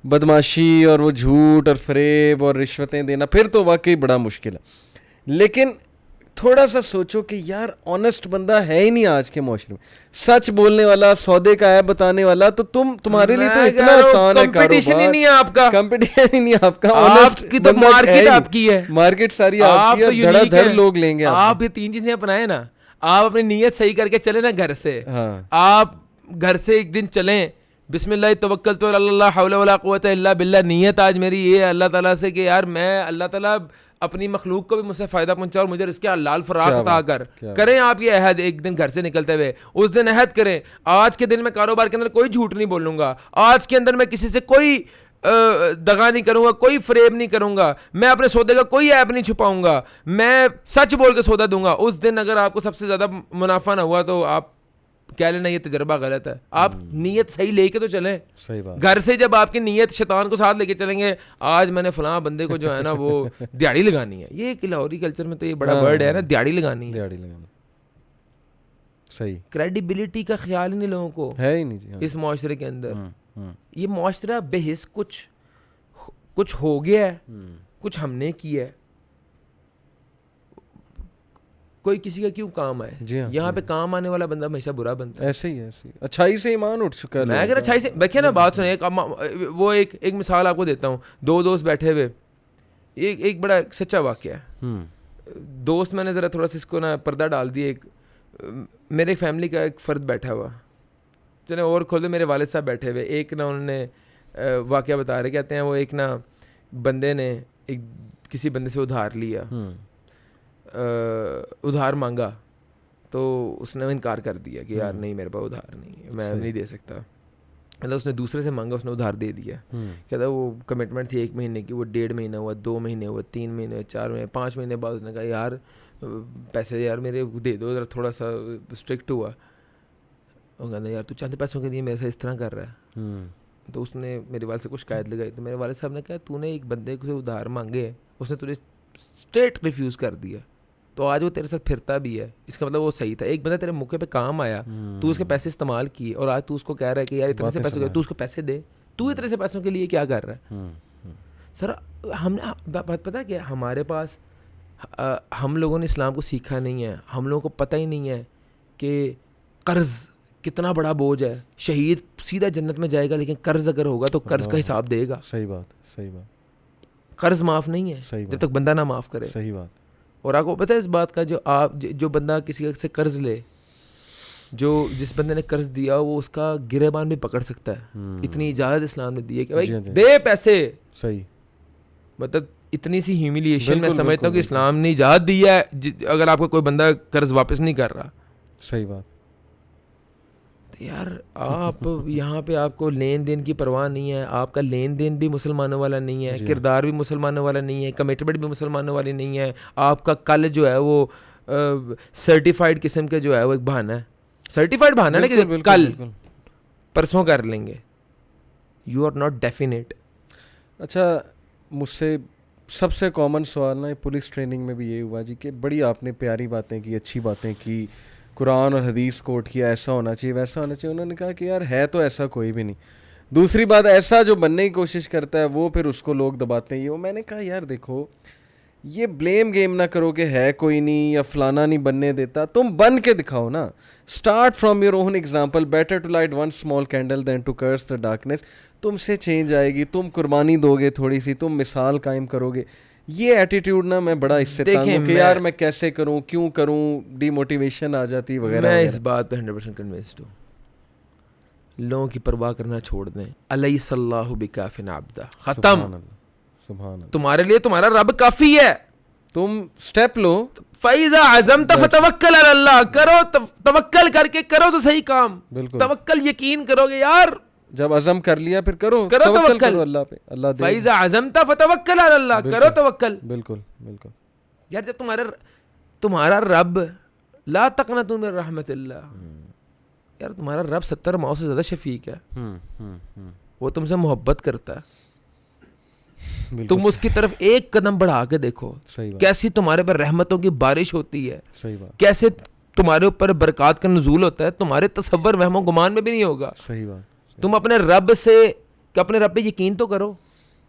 بدماشی اور وہ جھوٹ اور فریب اور رشوتیں دینا, پھر تو واقعی بڑا مشکل ہے. لیکن تھوڑا سا سوچو کہ یار آنیسٹ بندہ ہے ہی نہیں آج کے معاشرے میں, سچ بولنے والا, سودے کا عیب بتانے والا, تو تمہارے لیے تو اتنا آسان ہے. کمپٹیشن ہی نہیں ہے آپ کا, کمپٹیشن ہی نہیں آپ کا. آپ کی تو مارکیٹ آپ کی ہے, مارکیٹ ساری آپ کی ہے, دھڑا دھڑ لوگ لیں گے. آپ یہ 3 چیزیں اپنائیں نا, آپ اپنی نیت صحیح کر کے چلیں نا گھر سے. آپ گھر سے ایک دن چلیں, بسم اللہ توکلت علی اللہ حول ولا قوت الا باللہ, نیت آج میری یہ ہے اللہ تعالیٰ سے کہ یار میں اللہ تعالیٰ اپنی مخلوق کو بھی مجھ سے فائدہ پہنچا اور مجھے رزق حلال فراخ عطا کر. کریں آپ یہ عہد ایک دن گھر سے نکلتے ہوئے, اس دن عہد کریں آج کے دن میں کاروبار کے اندر کوئی جھوٹ نہیں بولوں گا, آج کے اندر میں کسی سے کوئی دغا نہیں کروں گا, کوئی فریب نہیں کروں گا, میں اپنے سودے کا کوئی عیب نہیں چھپاؤں گا, میں سچ بول کے سودا دوں گا. اس دن اگر آپ کو سب سے زیادہ منافع نہ ہوا تو آپ کہہ لینا یہ تجربہ غلط ہے. آپ نیت صحیح لے کے تو چلیں. صحیح بات. گھر سے جب آپ کی نیت شیطان کو ساتھ لے کے چلیں گے, آج میں نے فلاں بندے کو جو ہے نا وہ دیہڑی لگانی ہے, یہ لاہوری کلچر میں تو یہ بڑا ورڈ ہے نا, دیہڑی لگانی ہے. دیہڑی لگانی صحیح. کریڈیبلٹی کا خیال ہی نہیں لوگوں کو ہے ہی نہیں جی اس معاشرے کے اندر. یہ معاشرہ بے حس کچھ ہو گیا ہے, کچھ ہم نے کیا ہے. کوئی کسی کا کیوں کام آئے, یہاں پہ کام آنے والا بندہ ہمیشہ برا بنتا ہے. ایسے ہی اچھائی سے ایمان اٹھ چکا ہے. میں اگر اچھائی سے دیکھیں نا, بات سنیں, وہ ایک مثال آپ کو دیتا ہوں. دو دوست بیٹھے ہوئے, ایک بڑا سچا واقعہ ہے. دوست میں نے ذرا تھوڑا سا اس کو نا پردہ ڈال دیا. ایک میرے فیملی کا ایک فرد بیٹھا ہوا, چلے اور کھول دے, میرے والد صاحب بیٹھے ہوئے. ایک نا انہوں نے واقعہ بتا رہے, کہتے ہیں وہ ایک نا بندے نے ایک کسی بندے سے ادھار لیا, ادھار مانگا, تو اس نے انکار کر دیا کہ یار نہیں میرے پاس ادھار نہیں ہے, میں نہیں دے سکتا. مطلب اس نے دوسرے سے مانگا, اس نے ادھار دے دیا. کہتا وہ کمٹمنٹ تھی 1 مہینے کی, وہ 1.5 مہینہ ہوا, 2 مہینے ہوا, 3 مہینے, 4 مہینے, 5 مہینے بعد اس نے کہا یار پیسے یار میرے دے دو ذرا, تھوڑا سا اسٹرکٹ ہوا. وہ کہتا یار تو چند پیسوں کے لیے میرے سے اس طرح کر رہا ہے. تو اس نے میرے والد سے کچھ شکایت لگائی. تو میرے والد صاحب نے کہا تو نے ایک بندے سے ادھار مانگے, اس نے تجھے اسٹریٹ ریفیوز کر دیا, تو آج وہ تیرے ساتھ پھرتا بھی ہے. اس کا مطلب وہ صحیح تھا. ایک بندہ تیرے موقع پہ کام آیا, تو اس کے پیسے استعمال کیے, اور آج تو اس کو کہہ رہا ہے کہ یار اتنے سے پیسے, تو اس کو پیسے دے. تو اتنے سے پیسوں کے لیے کیا کر رہا ہے؟ سر ہم نے بات پتہ کیا, ہمارے پاس ہم لوگوں نے اسلام کو سیکھا نہیں ہے. ہم لوگوں کو پتہ ہی نہیں ہے کہ قرض کتنا بڑا بوجھ ہے. شہید سیدھا جنت میں جائے گا, لیکن قرض اگر ہوگا تو قرض کا حساب دے گا. صحیح بات, صحیح بات. قرض معاف نہیں ہے جب تک بندہ نہ معاف کرے. صحیح بات. اور آپ کو پتہ ہے اس بات کا, جو بندہ کسی سے قرض لے, جس بندے نے قرض دیا وہ اس کا گریبان بھی پکڑ سکتا ہے. اتنی اجازت اسلام نے دی ہے کہ بھائی دے پیسے. صحیح. مطلب اتنی سی ہیوملیشن میں سمجھتا ہوں کہ اسلام نے اجازت دی ہے اگر آپ کا کوئی بندہ قرض واپس نہیں کر رہا. صحیح بات. یار آپ یہاں پہ آپ کو لین دین کی پرواہ نہیں ہے, آپ کا لین دین بھی مسلمانوں والا نہیں ہے, کردار بھی مسلمانوں والا نہیں ہے, کمٹمنٹ بھی مسلمانوں والی نہیں ہے. آپ کا کل جو ہے وہ سرٹیفائڈ قسم کے جو ہے وہ ایک بہانہ ہے, سرٹیفائڈ بہانہ ہے نا کہ کل پرسوں کر لیں گے. You are not definite. اچھا مجھ سے سب سے کامن سوال نا پولیس ٹریننگ میں بھی یہ ہوا جی کہ بڑی آپ نے پیاری باتیں کی, اچھی باتیں کی, قرآن اور حدیث کوٹ کیا, ایسا ہونا چاہیے ویسا ہونا چاہیے. انہوں نے کہا کہ یار ہے تو ایسا کوئی بھی نہیں. دوسری بات, ایسا جو بننے کی کوشش کرتا ہے وہ پھر اس کو لوگ دباتے ہیں. میں نے کہا یار دیکھو یہ بلیم گیم نہ کرو کہ ہے کوئی نہیں یا فلانا نہیں بننے دیتا, تم بن کے دکھاؤ نا. Start from your own example. Better to light one small candle than to curse the darkness. تم سے چینج آئے گی, تم قربانی دو گے تھوڑی سی, تم مثال قائم کرو گے. یہ ایٹیٹیوڈ نا میں بڑا اس سے تنگ ہوں کہ یار میں کیسے کروں, کیوں کروں, ڈی موٹیویشن آ جاتی وغیرہ. میں اس بات پہ 100% کنوینسڈ ہوں. لوگوں کی پرواہ کرنا چھوڑ دیں. الیس اللہ بکاف عبدہ, ختم. سبحان اللہ. تمہارے لیے تمہارا رب کافی ہے. تم سٹیپ لو. فَإِذَا عَزَمْتَ فَتَوَكَّلْ عَلَى اللَّهِ. کرو توکل کر کے کرو تو صحیح کام. بالکل توکل یقین کرو گے یار, جب عزم کر لیا پھر کرو توکل کرو اللہ پہ. اللہ دے. فَإِذَا عَزَمْتَ فَتَوَكَّلْ عَلَى اللَّهِ. کرو توکل. بالکل بالکل. یار جب تمہارا رب لا تقنطوا من رحمت اللہ, یار تمہارا رب 70 ماؤں سے زیادہ شفیق ہے. وہ تم سے محبت کرتا ہے. تم اس کی طرف ایک قدم بڑھا کے دیکھو کیسی تمہارے پر رحمتوں کی بارش ہوتی ہے, کیسے تمہارے اوپر برکات کا نزول ہوتا ہے. تمہارے تصور وہم و گمان میں بھی نہیں ہوگا. صحیح بات. تم اپنے رب سے کہ اپنے رب پہ یقین تو کرو,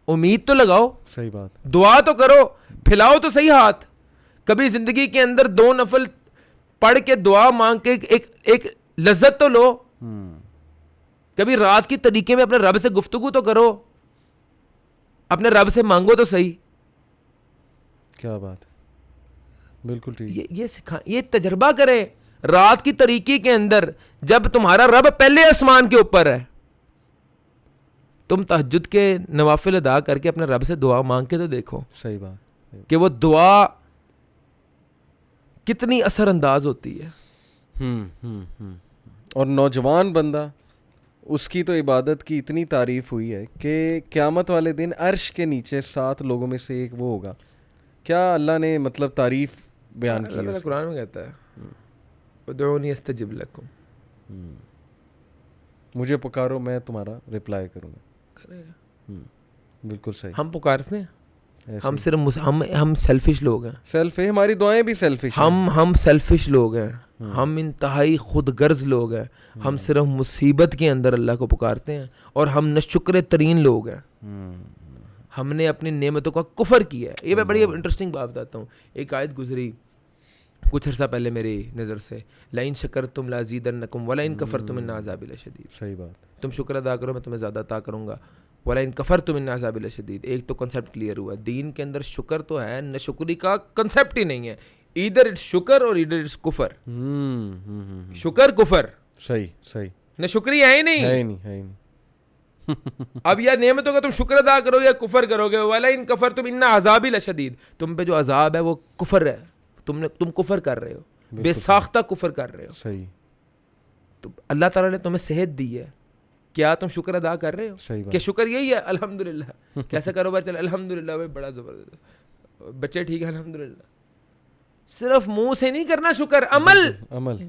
امید تو لگاؤ. صحیح بات. دعا تو کرو, پھیلاؤ تو صحیح ہاتھ. کبھی زندگی کے اندر 2 نفل پڑھ کے دعا مانگ کے ایک لذت تو لو. کبھی رات کی طریقے میں اپنے رب سے گفتگو تو کرو, اپنے رب سے مانگو تو صحیح. کیا بات ہے, بالکل ٹھیک. یہ تجربہ کریں رات کی طریقے کے اندر. جب تمہارا رب پہلے آسمان کے اوپر ہے, تم تہجد کے نوافل ادا کر کے اپنے رب سے دعا مانگ کے تو دیکھو. صحیح بات. کہ وہ دعا کتنی اثر انداز ہوتی ہے. اور نوجوان بندہ اس کی تو عبادت کی اتنی تعریف ہوئی ہے کہ قیامت والے دن عرش کے نیچے 7 لوگوں میں سے ایک وہ ہوگا. کیا اللہ نے مطلب تعریف بیان کی ہے؟ اللہ قرآن میں کہتا ہے ادعونی استجب لکم, مجھے پکارو میں تمہارا رپلائی کروں گا. کرے گا. بالکل صحیح. ہم پکارتے ہیں, ہم صرف ہم سیلفش لوگ ہیں. سیلف ہے, ہماری دعائیں بھی سیلفش ہیں. ہم سیلفش لوگ ہیں, ہم انتہائی خود غرض لوگ ہیں. ہم صرف مصیبت کے اندر اللہ کو پکارتے ہیں, اور ہم ناشکر ترین لوگ ہیں. ہم نے اپنی نعمتوں کا کفر کیا ہے. یہ میں بڑی انٹرسٹنگ بات بتاتا ہوں. ایک آیت گزری کچھ عرصہ پہلے میری نظر سے, لئن شکرتم لازیدنکم ولئن کفرتم ان عذابی لشدید. صحیح بات. تم شکر ادا کرو میں تمہیں زیادہ عطا کروں گا. ولئن کفرتم ان عذابی لشدید. ایک تو کنسیپٹ کلیئر ہوا, دین کے اندر شکر تو ہے, ناشکری کا کنسیپٹ ہی نہیں ہے. ادھر اٹس شکر اور ادھر اٹس کفر. شکر کفر. صحیح صحیح. ناشکری ہے ہی نہیں, ہے نہیں, ہے نہیں. اب یا نعمتوں کا تم شکر ادا کرو یا کفر کرو گے. وَلَئِن كَفَرْتُمْ إِنَّ عَذَابِي لَشَدِيدٌ. تم پہ جو عذاب ہے وہ کفر ہے. تم کفر کر رہے ہو, بے ساختہ کفر کر رہے ہو. صحیح. تو اللہ تعالیٰ نے تمہیں صحت دی ہے, کیا تم شکر ادا کر رہے ہو؟ صحیح بات. کہ شکر یہی ہے الحمدللہ. کیسا کاروبار چلا؟ الحمدللہ بھائی بڑا زبردست. بچے ٹھیک ہے الحمدللہ. صرف منہ سے نہیں کرنا شکر, عمل.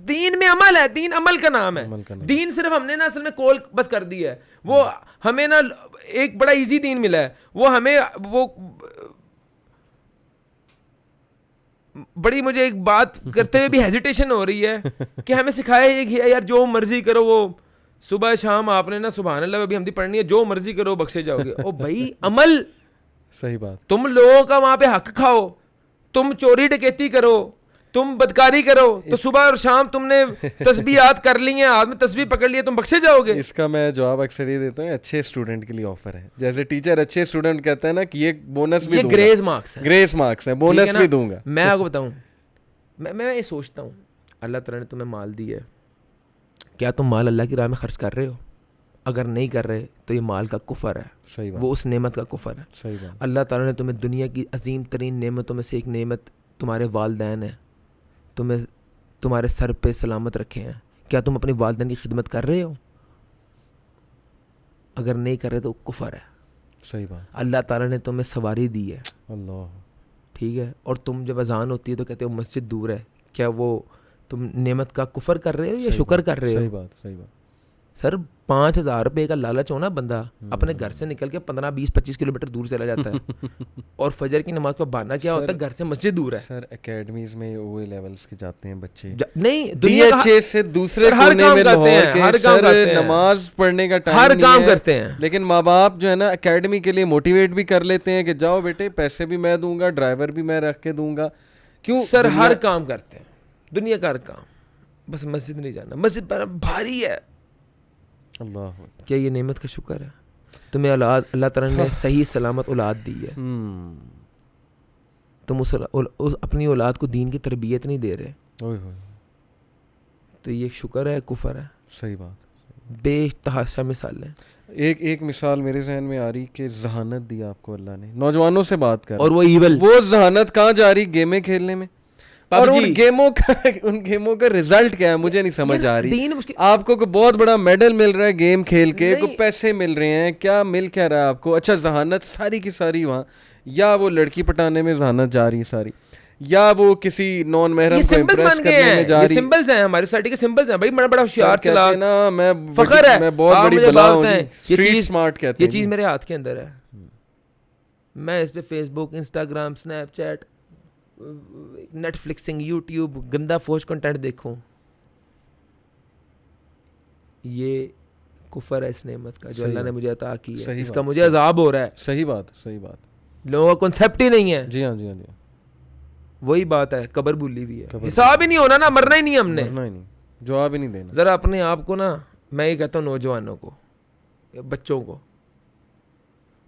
دین میں عمل ہے, دین عمل کا نام ہے. دین صرف ہم نے نا اصل میں کول بس کر دی ہے. وہ ہمیں نا ایک بڑا ایزی دین ملا ہے, وہ ہمیں وہ بڑی مجھے ایک بات کرتے ہوئے بھی ہیزیٹیشن ہو رہی ہے کہ ہمیں سکھایا یہ کہ یار جو مرضی کرو, وہ صبح شام آپ نے نا سبحان اللہ بھی ہمدی پڑھنی ہے, جو مرضی کرو بخشے جاؤ گے. او بھائی عمل. صحیح بات. تم لوگوں کا وہاں پہ حق کھاؤ, تم چوری ڈکیتی کرو, تم بدکاری کرو, تو صبح اور شام تم نے تسبیحات کر لی ہیں, ہاتھ میں تسبیح پکڑ لی ہے, تم بخشے جاؤ گے. اس کا میں جواب اکثر یہ دیتا ہوں, اچھے اسٹوڈنٹ کے لیے آفر ہے. جیسے ٹیچر اچھے اسٹوڈنٹ کہتا ہے نا کہ یہ بونس بھی دوں گا, گریس مارکس ہیں, گریس مارکس ہیں, بونس بھی دوں گا. میں آپ کو بتاؤں, میں یہ سوچتا ہوں اللہ تعالیٰ نے تمہیں مال دی ہے, کیا تم مال اللہ کی راہ میں خرچ کر رہے ہو؟ اگر نہیں کر رہے تو یہ مال کا کفر ہے. صحیح بات. وہ اس نعمت کا کفر ہے. صحیح بات. اللہ تعالیٰ نے تمہیں دنیا کی عظیم ترین نعمتوں میں سے ایک نعمت تمہارے والدین ہیں, تمہیں تمہارے سر پہ سلامت رکھے ہیں. کیا تم اپنے والدین کی خدمت کر رہے ہو؟ اگر نہیں کر رہے تو کفر ہے. صحیح بات. اللہ تعالیٰ نے تمہیں سواری دی ہے, اللہ, ٹھیک ہے, اور تم جب اذان ہوتی ہے تو کہتے ہو مسجد دور ہے. کیا وہ تم نعمت کا کفر کر رہے ہو یا شکر کر رہے ہو؟ صحیح بات. صحیح بات. سر 5,000 روپے کا لالچ ہونا, بندہ اپنے گھر سے نکل کے 15, 20, 25 کلومیٹر دور چلا جاتا ہے, اور فجر کی نماز کا بہانا کیا ہوتا ہے, گھر سے مسجد دور ہے. سر اکیڈمیز میں وہ لیولز کے جاتے ہیں بچے, نہیں دنیا سے دوسرے کونے میں لاہور کے, سر نماز پڑھنے کا ٹائم ہر کام کرتے ہیں, لیکن ماں باپ جو ہے نا اکیڈمی کے لیے موٹیویٹ بھی کر لیتے ہیں کہ جاؤ بیٹے, پیسے بھی میں دوں گا, ڈرائیور بھی میں رکھ کے دوں گا. کیوں سر؟ ہر کام کرتے ہیں, دنیا کا ہر کام, بس مسجد نہیں جانا. مسجد پر بھاری ہے. اللہ, کیا یہ نعمت کا شکر ہے؟ تمہیں اولاد اللہ تعالیٰ نے صحیح سلامت اولاد دی ہے, تم اس اپنی اولاد کو دین کی تربیت نہیں دے رہے, تو یہ شکر ہے کفر ہے؟ صحیح بات. بے تحاشا مثالیں. ایک مثال میرے ذہن میں آ رہی کہ ذہانت دی آپ کو اللہ نے, نوجوانوں سے بات کر, اور وہ ایول, وہ ذہانت کہاں جا رہی؟ گیمیں کھیلنے میں. اور ان گیموں کا رزلٹ کیا ہے مجھے نہیں سمجھ آ رہی. آپ کو بہت بڑا میڈل مل رہا ہے گیم کھیل کے, کو پیسے مل رہے ہیں, کیا مل کیا رہا ہے آپ کو؟ اچھا ذہانت ساری کی ساری وہاں, یا وہ لڑکی پٹانے میں ذہانت جا رہی ہے ساری, یا وہ کسی نان محرم کو امپریس کرنے میں جا رہی ہے. سمبلز ہیں ہماری سوسائٹی کے, سمبلز ہیں بھائی. بڑا ہوشیار چلا نا, میں فخر ہے, میں بہت بڑی بلا ہوں, یہ سمارٹ کہتے ہیں. یہ چیز میرے ہاتھ کے اندر ہے, میں اس پہ Facebook, Instagram, Snapchat, Netflixing, YouTube, گندا فوش کنٹینٹ دیکھوں. یہ کفر ہے اس نعمت کا جو اللہ نے مجھے عطا کی ہے, اس کا مجھے عذاب ہو رہا ہے. صحیح بات. صحیح بات. لوگوں کا کنسیپٹ ہی نہیں ہے. جی ہاں, جی ہاں, جی ہاں. وہی بات ہے, قبر بھولی ہوئی ہے, حساب ہی نہیں ہونا نا, مرنا ہی نہیں ہم نے, مرنا ہی نہیں, جواب ہی نہیں دینا. ذرا اپنے آپ کو نا, میں یہ کہتا ہوں نوجوانوں کو, بچوں کو,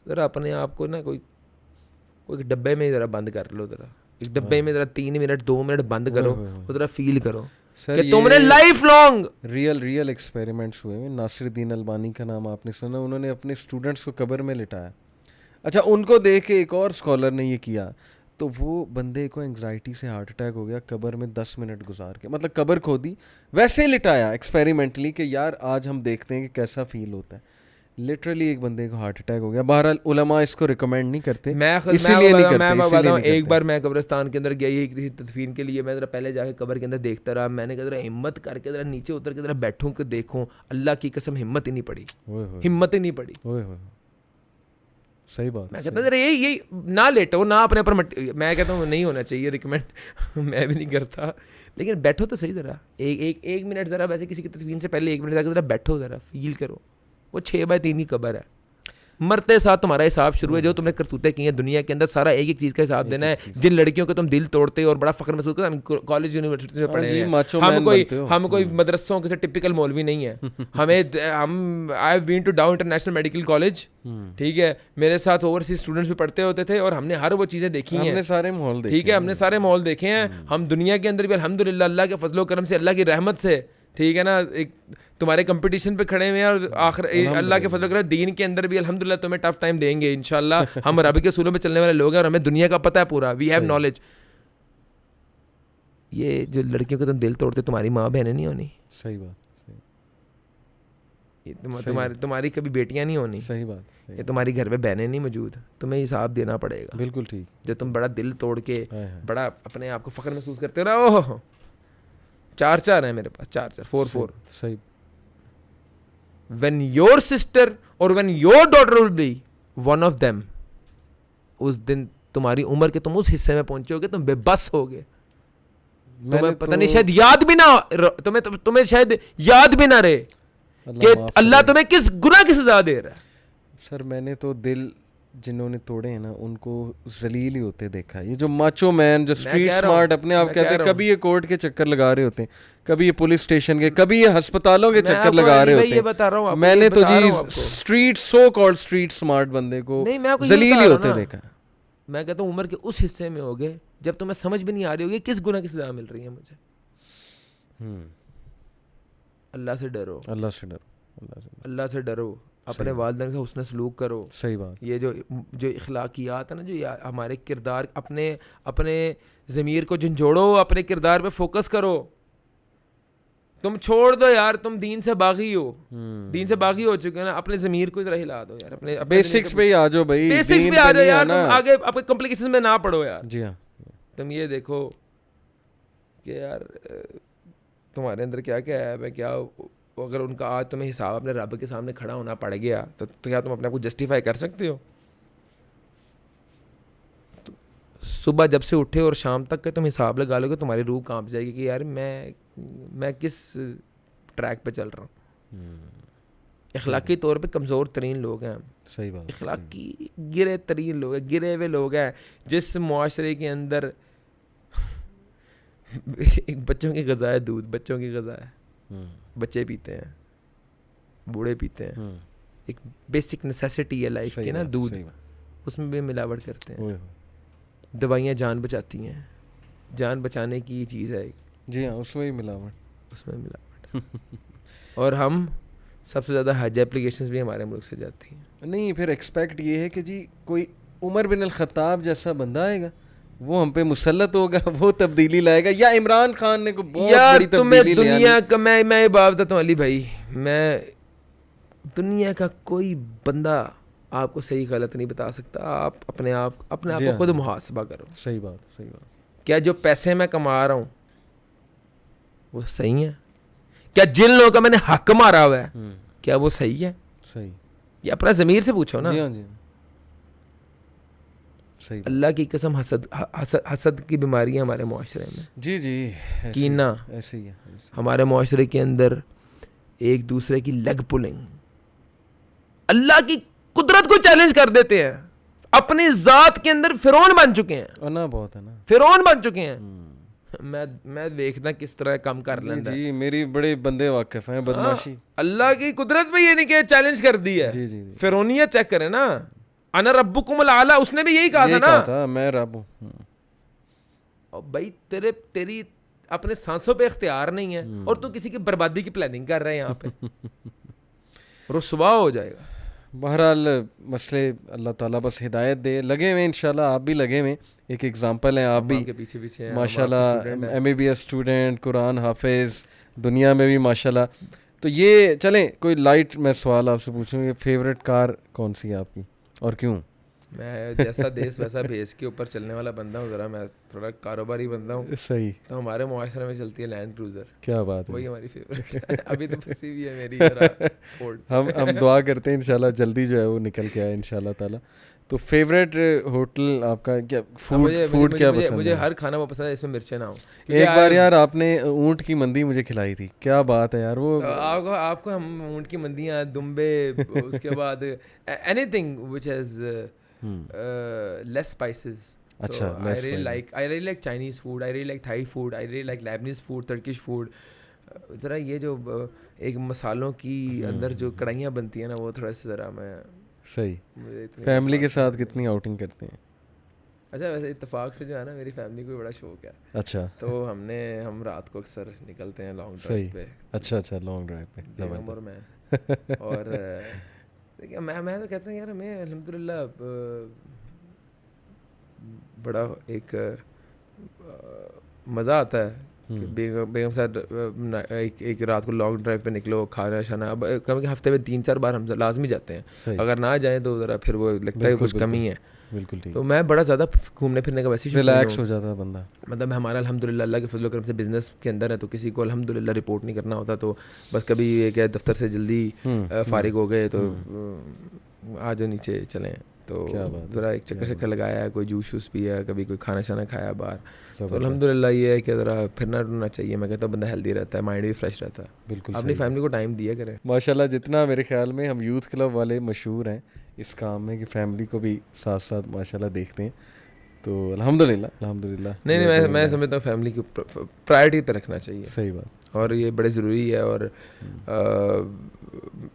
ذرا اپنے آپ کو نا کوئی ڈبے میں ذرا بند کر لو, ذرا ایک ڈبے میں ذرا 3 منٹ 2 منٹ بند کرو, ذرا فیل کرو کہ تم نے لائف لانگ ریئل ایکسپیریمنٹس ہوئے ہیں. ناصر الدین البانی کا نام آپ نے سنا, انہوں نے اپنے اسٹوڈنٹس کو قبر میں لٹایا. اچھا, ان کو دیکھ کے ایک اور اسکالر نے یہ کیا, تو وہ بندے کو انگزائٹی سے ہارٹ اٹیک ہو گیا, قبر میں 10 منٹ گزار کے, مطلب قبر کھودی, ویسے لٹایا ایکسپیریمنٹلی کہ یار آج ہم دیکھتے ہیں کہ کیسا فیل ہوتا ہے. لٹرلی ایک بندے کو ہارٹ اٹیک ہو گیا. بہرحال علماء اس کو ریکمینڈ نہیں کرتے, میں ایک بار میں قبرستان کے اندر گیا یہ تدفین کے لیے, میں ذرا پہلے جا کے قبر کے اندر دیکھتا رہا, میں نے کہا ذرا ہمت کر کے ذرا نیچے اتر کے ذرا بیٹھوں کہ دیکھوں, اللہ کی قسم ہمت ہی نہیں پڑی, ہمت ہی نہیں پڑی. صحیح بات. میں کہتا ہوں یہی نہ لیٹو نہ اپنے اوپر میں کہتا ہوں نہیں ہونا چاہیے ریکمینڈ, میں بھی نہیں کرتا, لیکن بیٹھو تو صحیح ذرا ایک منٹ ذرا ویسے کسی کی تدفین سے پہلے 1 منٹ جا کے ذرا بیٹھو, ذرا فیل کرو. وہ 6x3 کی قبر ہے, مرتے ساتھ تمہارا حساب شروع ہے. جو تم نے کرتوتیں کی ہیں دنیا کے اندر سارا ایک چیز کا حساب دینا ہے. جن لڑکیوں کو تم دل توڑتے اور بڑا فخر محسوس کرتے, ہم کالج یونیورسٹی میں پڑھے ہیں, ہم کوئی مدرسوں کے سے ٹپیکل مولوی نہیں ہے. ہم I have been to Dow international medical college, ٹھیک ہے, میرے ساتھ اوورسیز اسٹوڈنٹس بھی پڑھتے ہوتے تھے, اور ہم نے ہر وہ چیزیں دیکھی ہیں, ٹھیک ہے, ہم نے سارے ماحول دیکھے ہیں. ہم دنیا کے اندر بھی الحمدللہ اللہ کے فضل و کرم سے, اللہ کی رحمت سے, ٹھیک ہے نا, ایک تمہارے کمپٹیشن پہ کھڑے ہوئے ہیں, اور آخر اللہ کے فضل و کرم دین کے اندر بھی الحمدللہ تمہیں ٹف ٹائم دیں گے انشاءاللہ. ہم رب کے اصولوں پہ چلنے والے لوگ ہیں اور ہمیں دنیا کا پتہ ہے پورا, وی ہیو نالج. یہ جو لڑکیوں کو تم دل توڑتے, تمہاری ماں بہنیں نہیں ہونی, صحیح بات, تمہاری کبھی بیٹیاں نہیں ہونی, صحیح بات, یہ تمہاری گھر پہ بہنیں نہیں موجود, تمہیں حساب دینا پڑے گا. بالکل ٹھیک. جو تم بڑا دل توڑ کے بڑا اپنے آپ کو فخر محسوس کرتے ہو نا, اوہ 4 ہیں میرے پاس, 4 صحیح. when your sister or when your daughter will be one of them, اس دن تمہاری عمر کے تم اس حصے میں پہنچے ہوگے, تم بے بس ہوگے, تمہیں پتہ نہیں شاید یاد بھی نہ, تمہیں شاید یاد بھی نہ رہے کہ اللہ تمہیں کس گناہ کی سزا دے رہا ہے. سر میں نے تو دل جنہوں نے توڑے ہیں نا ان کو ذلیل ہی ہوتے دیکھا ہے. یہ جو ماچو مین جو اسٹریٹ اسمارٹ اپنے آپ کہتے ہیں, کبھی یہ کورٹ کے چکر لگا رہے ہوتے ہیں, کبھی یہ پولیس اسٹیشن کے, کبھی یہ ہسپتالوں کے چکر لگا رہے ہوتے ہیں. میں نے تو جی street so called street smart بندے کو ذلیل ہی ہوتے دیکھا. میں کہتا ہوں عمر کے اس حصے میں ہوگے جب تمہیں سمجھ بھی نہیں آ رہی ہوگی کس گناہ کی سزا مل رہی ہے مجھے. اللہ سے ڈرو, اللہ سے ڈرو, اپنے والدین سے حسن سلوک کرو. صحیح بات. یہ جو اخلاقیات ہیں نا, جو ہمارے کردار, اپنے ضمیر کو جھنجھوڑو, اپنے کردار پہ فوکس کرو. تم چھوڑ دو یار, تم دین سے باغی ہو, دین سے باغی ہو چکے ہیں نا, اپنے ضمیر کو ذرا ہلا دو یار, اپنے بیسکس پہ ہی آ جاؤ بھائی, بیسکس پہ آ جاؤ یار, تم آگے اپنے کمپلیکیشن میں نہ پڑھو یار. جی ہاں, تم یہ دیکھو کہ یار تمہارے اندر کیا کیا ہے, میں کیا, اگر ان کا آج تمہیں حساب اپنے رب کے سامنے کھڑا ہونا پڑ گیا تو کیا تم اپنے آپ کو جسٹیفائی کر سکتے ہو؟ صبح جب سے اٹھے اور شام تک کا تم حساب لگا لو گے, تمہاری روح کانپ جائے گی کہ یار میں کس ٹریک پہ چل رہا ہوں. اخلاقی طور پہ کمزور ترین لوگ ہیں ہم. صحیح بات. اخلاقی گرے ترین لوگ ہیں, گرے ہوئے لوگ ہیں. جس معاشرے کے اندر ایک بچوں کی غذا ہے دودھ, بچوں کی غذا ہے, بچے پیتے ہیں, بوڑھے پیتے ہیں, ایک بیسک نیسیسٹی ہے لائف کی نا دودھ, اس میں بھی ملاوٹ کرتے ہیں. دوائیاں جان بچاتی ہیں, جان بچانے کی چیز ہے. جی ہاں, اس میں بھی ملاوٹ, اس میں ملاوٹ. اور ہم سب سے زیادہ حج اپلیکیشنز بھی ہمارے ملک سے جاتی ہیں. نہیں, پھر ایکسپیکٹ یہ ہے کہ جی کوئی عمر بن الخطاب جیسا بندہ آئے گا, وہ ہم پہ مسلط ہوگا, وہ تبدیلی لائے گا, یا عمران خان نے کو بہت بڑی تبدیلی لے دنیا کا میں یہ بات بتاتا ہوں علی بھائی, میں دنیا کا کوئی بندہ آپ کو صحیح غلط نہیں بتا سکتا. آپ اپنے آپ کو خود محاسبہ کرو. صحیح بات, صحیح بات. کیا جو پیسے میں کما رہا ہوں وہ صحیح ہے؟ کیا جن لوگوں کا میں نے حق مارا ہوا ہے کیا وہ صحیح ہے؟ صحیح. یہ اپنا ضمیر سے پوچھو نا. جی ہاں, جی صحیح. اللہ کی قسم حسد کی بیماری ہے ہمارے معاشرے میں. جی جی, کینہ ایسے ہی ہے. ہمارے معاشرے کے اندر ایک دوسرے کی لیگ پلنگ, اللہ کی قدرت کو چیلنج کر دیتے ہیں. اپنی ذات کے اندر فرعون بن چکے ہیں, نا بہت ہے نا, فرعون بن چکے ہیں. میں دیکھنا کس طرح کم کر لینا. جی میری بڑے بندے واقف ہیں بدماشی. اللہ کی قدرت پہ یہ نہیں کہ چیلنج کر دی ہے. جی جی, فرعونیت چیک کرے نا, انا ربکم الاعلی, اس نے بھی یہی کہا تھا نا, میں رب ہوں. اور بھائی تیری اپنے سانسوں پہ اختیار نہیں ہے اور تو کسی کی بربادی کی پلاننگ کر رہے ہیں یہاں پہ, رسوا ہو جائے گا. بہرحال مسئلے اللہ تعالیٰ بس ہدایت دے. لگے ہوئے انشاءاللہ, آپ بھی لگے ہوئے. ایک ایگزامپل ہیں آپ بھی کے پیچھے پیچھے ماشاءاللہ MBBS اسٹوڈنٹ, قرآن حافظ, دنیا میں بھی ماشاءاللہ. تو یہ چلیں کوئی لائٹ میں سوال آپ سے پوچھوں, یہ فیوریٹ کار کون سی ہے آپ کی اور کیوں؟ میں جیسا دیس ویسا بھیس کے اوپر چلنے والا بندہ ہوں, ذرا میں تھوڑا کاروباری بندہ ہوں. صحیح. تو ہمارے معاشرے میں چلتی ہے لینڈ کروزر. کیا بات ہے, وہی ہماری فیوریٹ ہے. ابھی تو پھنسی ہوئی ہے میری ذرا فورڈ. ہم دعا کرتے ہیں انشاءاللہ جلدی جو ہے وہ نکل کے آئے انشاءاللہ تعالیٰ. تو فیوریٹ ہوٹل آپ کا کیا, فوڈ کیا پسند ہے؟ مجھے ہر کھانا وہ پسند ہے جس میں مرچیں نہ ہوں. ایک بار یار آپ نے اونٹ کی مندی مجھے کھلائی تھی, کیا بات ہے یار. وہ آپ کو ہم اونٹ کی مندیاں, دمبے, اس کے بعد any thing which has less spices. اچھا, I really like Chinese food, I really like Thai food, I really like Lebanese food, Turkish food. ذرا یہ جو ایک مسالوں کی اندر جو کڑھائیاں بنتی ہیں نا, وہ تھوڑا سا ذرا میں صحیح. فیملی کے ساتھ کتنی آؤٹنگ کرتے ہیں؟ اچھا ویسے اتفاق سے جو ہے نا میری فیملی کو بڑا شوق ہے. اچھا. تو ہم رات کو اکثر نکلتے ہیں لانگ ڈرائیو پہ. اچھا لانگ ڈرائیو پہ. اور میں تو کہتا ہوں یار ہمیں الحمدللہ بڑا ایک مزہ آتا ہے کہ بیگم صاحب ایک رات کو لانگ ڈرائیو پہ نکلو, کھانا شانا. اب کم کہ ہفتے میں 3-4 بار ہم لازمی جاتے ہیں, اگر نہ جائیں تو ذرا پھر وہ لگتا ہے کچھ کمی ہے. بالکل ٹھیک. تو میں بڑا زیادہ گھومنے پھرنے کا ویسے ہی ریلیکس ہو جاتا ہے بندہ. مطلب ہمارا الحمدللہ اللہ کے فضل و کرم سے بزنس کے اندر ہے, تو کسی کو الحمدللہ رپورٹ نہیں کرنا ہوتا. تو بس کبھی یہ کہ دفتر سے جلدی فارغ ہو گئے تو آ جاؤ نیچے چلیں, تو ذرا ایک چکر لگایا ہے, کوئی جوس ووس پیا, کبھی کوئی کھانا شانا کھایا باہر. تو الحمدللہ یہ ہے کہ ذرا پھرنا ڈھونڈنا چاہیے. میں کہتا ہوں بندہ ہیلدی رہتا ہے, مائنڈ بھی فریش رہتا ہے. بالکل. اپنی فیملی کو ٹائم دیا کریں. ماشاءاللہ جتنا میرے خیال میں ہم یوتھ کلب والے مشہور ہیں اس کام میں کہ فیملی کو بھی ساتھ ساتھ ماشاءاللہ دیکھتے ہیں. تو الحمدللہ نہیں میں سمجھتا ہوں فیملی کو پرائرٹی پہ رکھنا چاہیے. صحیح بات. اور یہ بڑے ضروری ہے. اور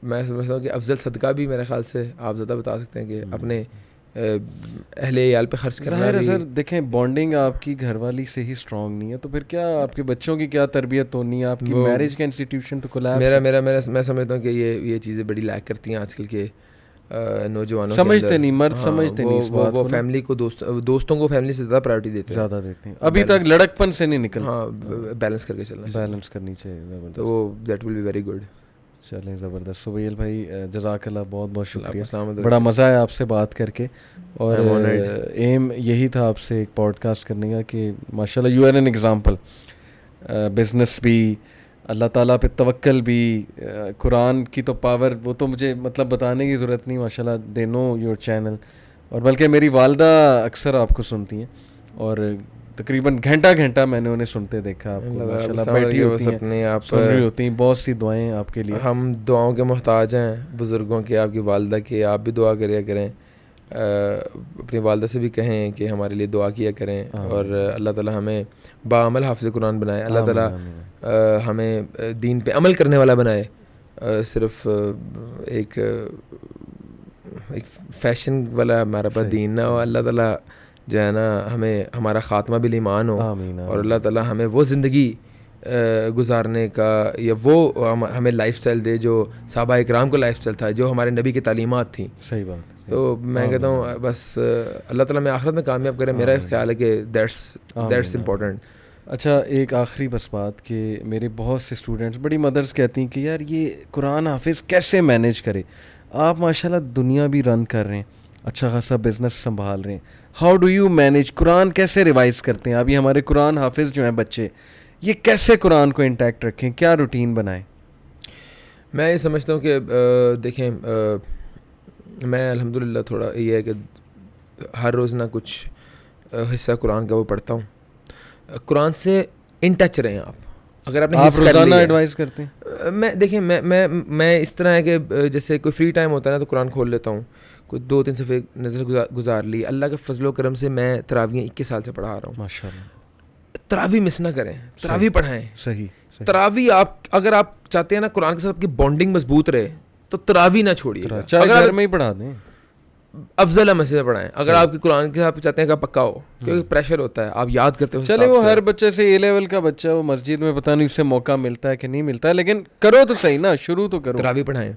میں سمجھتا ہوں کہ افضل صدقہ بھی میرے خیال سے آپ زیادہ بتا سکتے ہیں کہ اپنے اہل عیال پہ خرچ کرنا. سر دیکھیں بانڈنگ آپ کی گھر والی سے ہی اسٹرانگ نہیں ہے, تو پھر کیا آپ کے بچوں کی کیا تربیت ہونی ہے, آپ کی میرج کا انسٹیٹیوشن تو کولیپس. میں سمجھتا ہوں کہ یہ چیزیں بڑی لیک کرتی ہیں آج کل کے نوجوانوں. سمجھتے نہیں, مرد سمجھتے نہیں اس بات کو. وہ فیملی کو دوستوں کو فیملی سے زیادہ پرائرٹی دیتے ہیں. ابھی تک لڑکپن سے نہیں نکل. ہاں بیلنس کر کے چلنا, بیلنس کرنی چاہیے. تو وہ that will be very good. چلیں زبردست. سہیل بھائی جزاک اللہ, بہت بہت شکریہ, بڑا مزہ آیا آپ سے بات کر کے. اور ایم یہی تھا آپ سے ایک پوڈ کاسٹ کرنے کا کہ ماشاءاللہ you are an example. Business بھی, اللہ تعالیٰ پہ توکل بھی, قرآن کی تو پاور وہ تو مجھے مطلب بتانے کی ضرورت نہیں. ماشاءاللہ دے نو یور چینل. اور بلکہ میری والدہ اکثر آپ کو سنتی ہیں اور تقریباً گھنٹہ میں نے انہیں سنتے دیکھا. آپ کو ماشاءاللہ بیٹھی ہوتی ہیں, سن رہی ہوتی ہیں, بہت سی دعائیں آپ کے لیے. ہم دعاؤں کے محتاج ہیں بزرگوں کے, آپ کی والدہ کے. آپ بھی دعا کریا کریں, اپنی والدہ سے بھی کہیں کہ ہمارے لیے دعا کیا کریں. اور اللہ تعالیٰ ہمیں باعمل حافظ قرآن بنائے. اللہ تعالیٰ ہمیں دین پہ عمل کرنے والا بنائے, صرف ایک فیشن والا ہمارا پاس دین نہ ہو. اللہ تعالیٰ جو ہے نا ہمیں ہمارا خاتمہ بالایمان ہو, اور اللہ تعالیٰ ہمیں وہ زندگی گزارنے کا یا وہ ہمیں لائف اسٹائل دے جو صحابہ اکرام کو لائف اسٹائل تھا, جو ہمارے نبی کی تعلیمات تھیں. صحیح بات. تو میں کہتا ہوں بس اللہ تعالیٰ میں آخرت میں کامیاب کرے. میرا خیال ہے کہ دیٹس امپورٹنٹ. اچھا ایک آخری بس بات کہ میرے بہت سے اسٹوڈنٹس, بڑی مدرس کہتی ہیں کہ یار یہ قرآن حافظ کیسے مینیج کرے. آپ ماشاءاللہ دنیا بھی رن کر رہے ہیں, اچھا خاصا بزنس سنبھال رہے ہیں, ہاؤ ڈو یو مینیج, قرآن کیسے ریوائز کرتے ہیں. ابھی ہمارے قرآن حافظ جو ہیں بچے, یہ کیسے قرآن کو انٹیکٹ رکھیں, کیا روٹین بنائیں. میں یہ سمجھتا ہوں کہ دیکھیں میں الحمدللہ تھوڑا یہ ہے کہ ہر روز نہ کچھ حصہ قرآن کا وہ پڑھتا ہوں. قرآن سے ان ٹچ رہیں آپ. اگر آپ نے روزانہ ایڈوائز کرتے ہیں. میں دیکھیں میں اس طرح ہے کہ جیسے کوئی فری ٹائم ہوتا ہے نا تو قرآن کھول لیتا ہوں, کوئی 2-3 صفحے نظر گزار لی. اللہ کے فضل و کرم سے میں تراویح 21 سال سے پڑھا رہا ہوں. ماشاءاللہ. تراویح مس نہ کریں, تراویح پڑھائیں. صحیح. تراویح آپ اگر آپ چاہتے ہیں نا قرآن کے ساتھ آپ کی بانڈنگ مضبوط رہے تو تراویح نہ چھوڑیے, چاہے گھر میں ہی پڑھا دیں, افضل ہے مسجد میں پڑھائیں. اگر آپ کی قرآن کے ساتھ چاہتے ہیں کہ آپ پکا ہو, کیونکہ پریشر ہوتا ہے, آپ یاد کرتے ہو. چلے وہ ہر بچے سے اے لیول کا بچہ وہ مسجد میں پتہ نہیں اس سے موقع ملتا ہے کہ نہیں ملتا ہے, لیکن کرو تو صحیح نا, شروع تو کرو. تراویح پڑھائیں.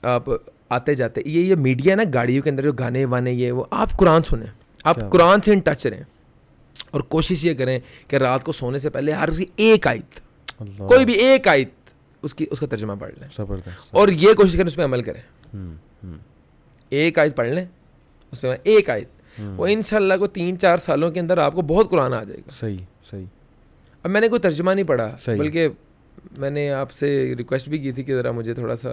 آپ آتے جاتے یہ میڈیا نا گاڑیوں کے اندر جو گانے وانے یہ وہ, آپ قرآن سنیں, آپ قرآن سے ان ٹچ رہیں. اور کوشش یہ کریں کہ رات کو سونے سے پہلے ہر کسی ایک آیت, کوئی بھی ایک آیت اس کا ترجمہ پڑھ لیں, زبردست, اور یہ کوشش کریں اس پہ عمل کریں. ایک آیت پڑھ لیں, اس پہ ایک آیت, وہ انشاءاللہ کو 3-4 سالوں کے اندر آپ کو بہت قرآن آ جائے گا. صحیح صحیح. اب میں نے کوئی ترجمہ نہیں پڑھا, بلکہ میں نے آپ سے ریکویسٹ بھی کی تھی کہ ذرا مجھے تھوڑا سا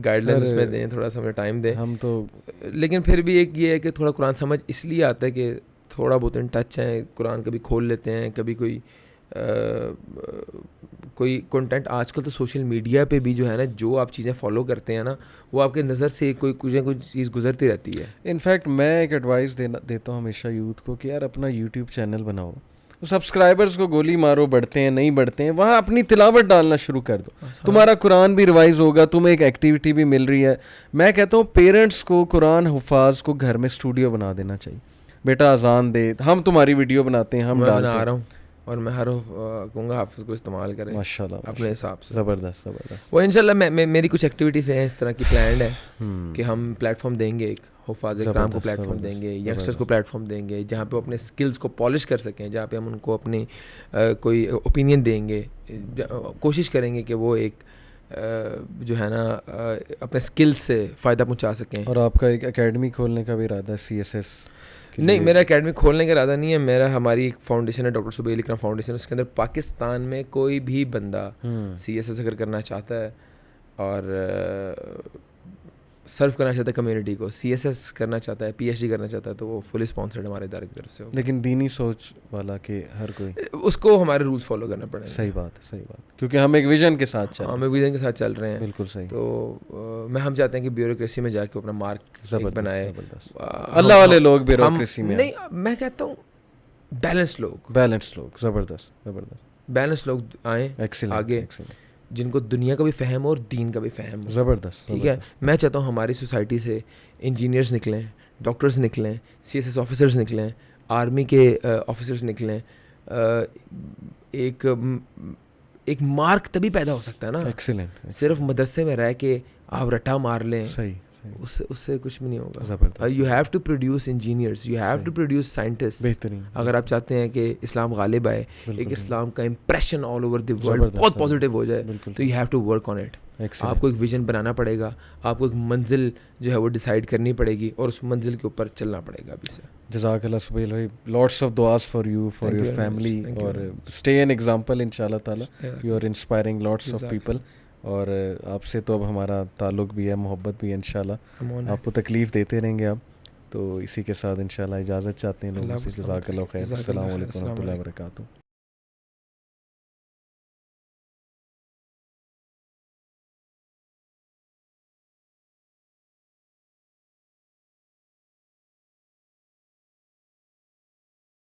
گائیڈ لائنس اس میں دیں, تھوڑا سا مجھے ٹائم دیں. ہم تو لیکن پھر بھی ایک یہ ہے کہ تھوڑا قرآن سمجھ اس لیے آتا ہے کہ تھوڑا بہت ان ٹچ ہیں, قرآن کبھی کھول لیتے ہیں, کبھی کوئی کنٹینٹ. آج کل تو سوشل میڈیا پہ بھی جو ہے نا, جو آپ چیزیں فالو کرتے ہیں نا, وہ آپ کے نظر سے کچھ نہ کچھ چیز گزرتی رہتی ہے. انفیکٹ میں ایک ایڈوائس دیتا ہوں ہمیشہ یوتھ کو کہ یار اپنا یوٹیوب چینل بناؤ, سبسکرائبرز کو گولی مارو, بڑھتے ہیں نہیں بڑھتے ہیں, وہاں اپنی تلاوت ڈالنا شروع کر دو, تمہارا قرآن بھی ریوائز ہوگا, تمہیں ایک ایکٹیویٹی بھی مل رہی ہے. میں کہتا ہوں پیرنٹس کو, قرآن حفاظ کو گھر میں اسٹوڈیو بنا دینا چاہیے, بیٹا اذان دے, ہم تمہاری ویڈیو بناتے ہیں, ہم بنا رہا ہوں, اور میں ہر کہوں گا حافظ کو استعمال کریں ماشاءاللہ اپنے حساب سے. زبردست زبردست. وہ انشاءاللہ میری کچھ ایکٹیویٹیز ہیں اس طرح کی پلانڈ ہے کہ ہم پلیٹ فارم دیں گے, ایک حفاظ کرام کو پلیٹ فارم دیں گے, ینگسٹرز کو پلیٹ فارم دیں گے, جہاں پہ اپنے اسکلز کو پالش کر سکیں, جہاں پہ ہم ان کو اپنی کوئی اوپینین دیں گے, کوشش کریں گے کہ وہ ایک جو ہے نا اپنے اسکلز سے فائدہ پہنچا سکیں. اور آپ کا ایک اکیڈمی کھولنے کا بھی ارادہ ہے CSS؟ نہیں, میرا اکیڈمی کھولنے کا ارادہ نہیں ہے. میرا ہماری ایک فاؤنڈیشن ہے, ڈاکٹر سبیل اکرم فاؤنڈیشن. اس کے اندر پاکستان میں کوئی بھی بندہ CSS اگر کرنا چاہتا ہے اور سرو کرنا چاہتا ہے کمیونٹی کو, CSS کرنا چاہتا ہے, PhD کرنا چاہتا ہے, تو وہ فلی اسپانسرڈ ہمارے ادارے کی طرف سے ہوگا. لیکن دینی سوچ والا کہ ہر کوئی, اس کو ہمارے رولز فالو کرنا پڑیں گے. صحیح بات صحیح بات, کیونکہ ہم ایک ویژن کے ساتھ چل رہے ہیں. ہم ایک ویژن کے ساتھ چل رہے ہیں. بالکل صحیح. تو ہم چاہتے ہیں کہ بیوروکریسی میں جا کے اپنا مارک بنائے. اللہ والے لوگ بیوروکریسی میں نہیں, میں کہتا ہوں بیلنس لوگ, زبردست زبردست, بیلنس لوگ آئیں آگے, جن کو دنیا کا بھی فہم ہو اور دین کا بھی فہم ہو. زبردست. ٹھیک ہے, میں چاہتا ہوں ہماری سوسائٹی سے انجینئرز نکلیں, ڈاکٹرز نکلیں, CSS آفیسرز نکلیں, آرمی کے آفیسرز نکلیں. ایک مارک تبھی پیدا ہو سکتا ہے نا. ایکسیلنٹ. صرف مدرسے میں رہ کے آپ رٹا مار لیں, صحیح, اس سے کچھ بھی نہیں ہوگا. زبردست. You have to produce engineers, you have to produce scientist. بہترین. اگر آپ چاہتے ہیں کہ اسلام غالب آئے, ایک اسلام کا impression all over the world بہت پازیٹیو ہو جائے, تو you have to work on it. آپ کو ایک ویژن بنانا پڑے گا, آپ کو ایک منزل جو ہے وہ ڈیسائیڈ کرنی پڑے گی, اور اس منزل کے اوپر چلنا پڑے گا. ابھی سے جزاک اللہ سبیل بھائی, لاٹس آف دعاز for you, for your family, اور اسٹے این ایگزامپل ان شاء اللہ تعالیٰ. You are inspiring lots of people. اور آپ سے تو اب ہمارا تعلق بھی ہے, محبت بھی ہے ان شاء اللہ. آپ کو تکلیف دیتے رہیں گے آپ, تو اسی کے ساتھ ان شاء اللہ اجازت چاہتے ہیں لوگوں سے. جزاک اللہ خیر. السلام علیکم و رحمۃ اللہ وبرکاتہ.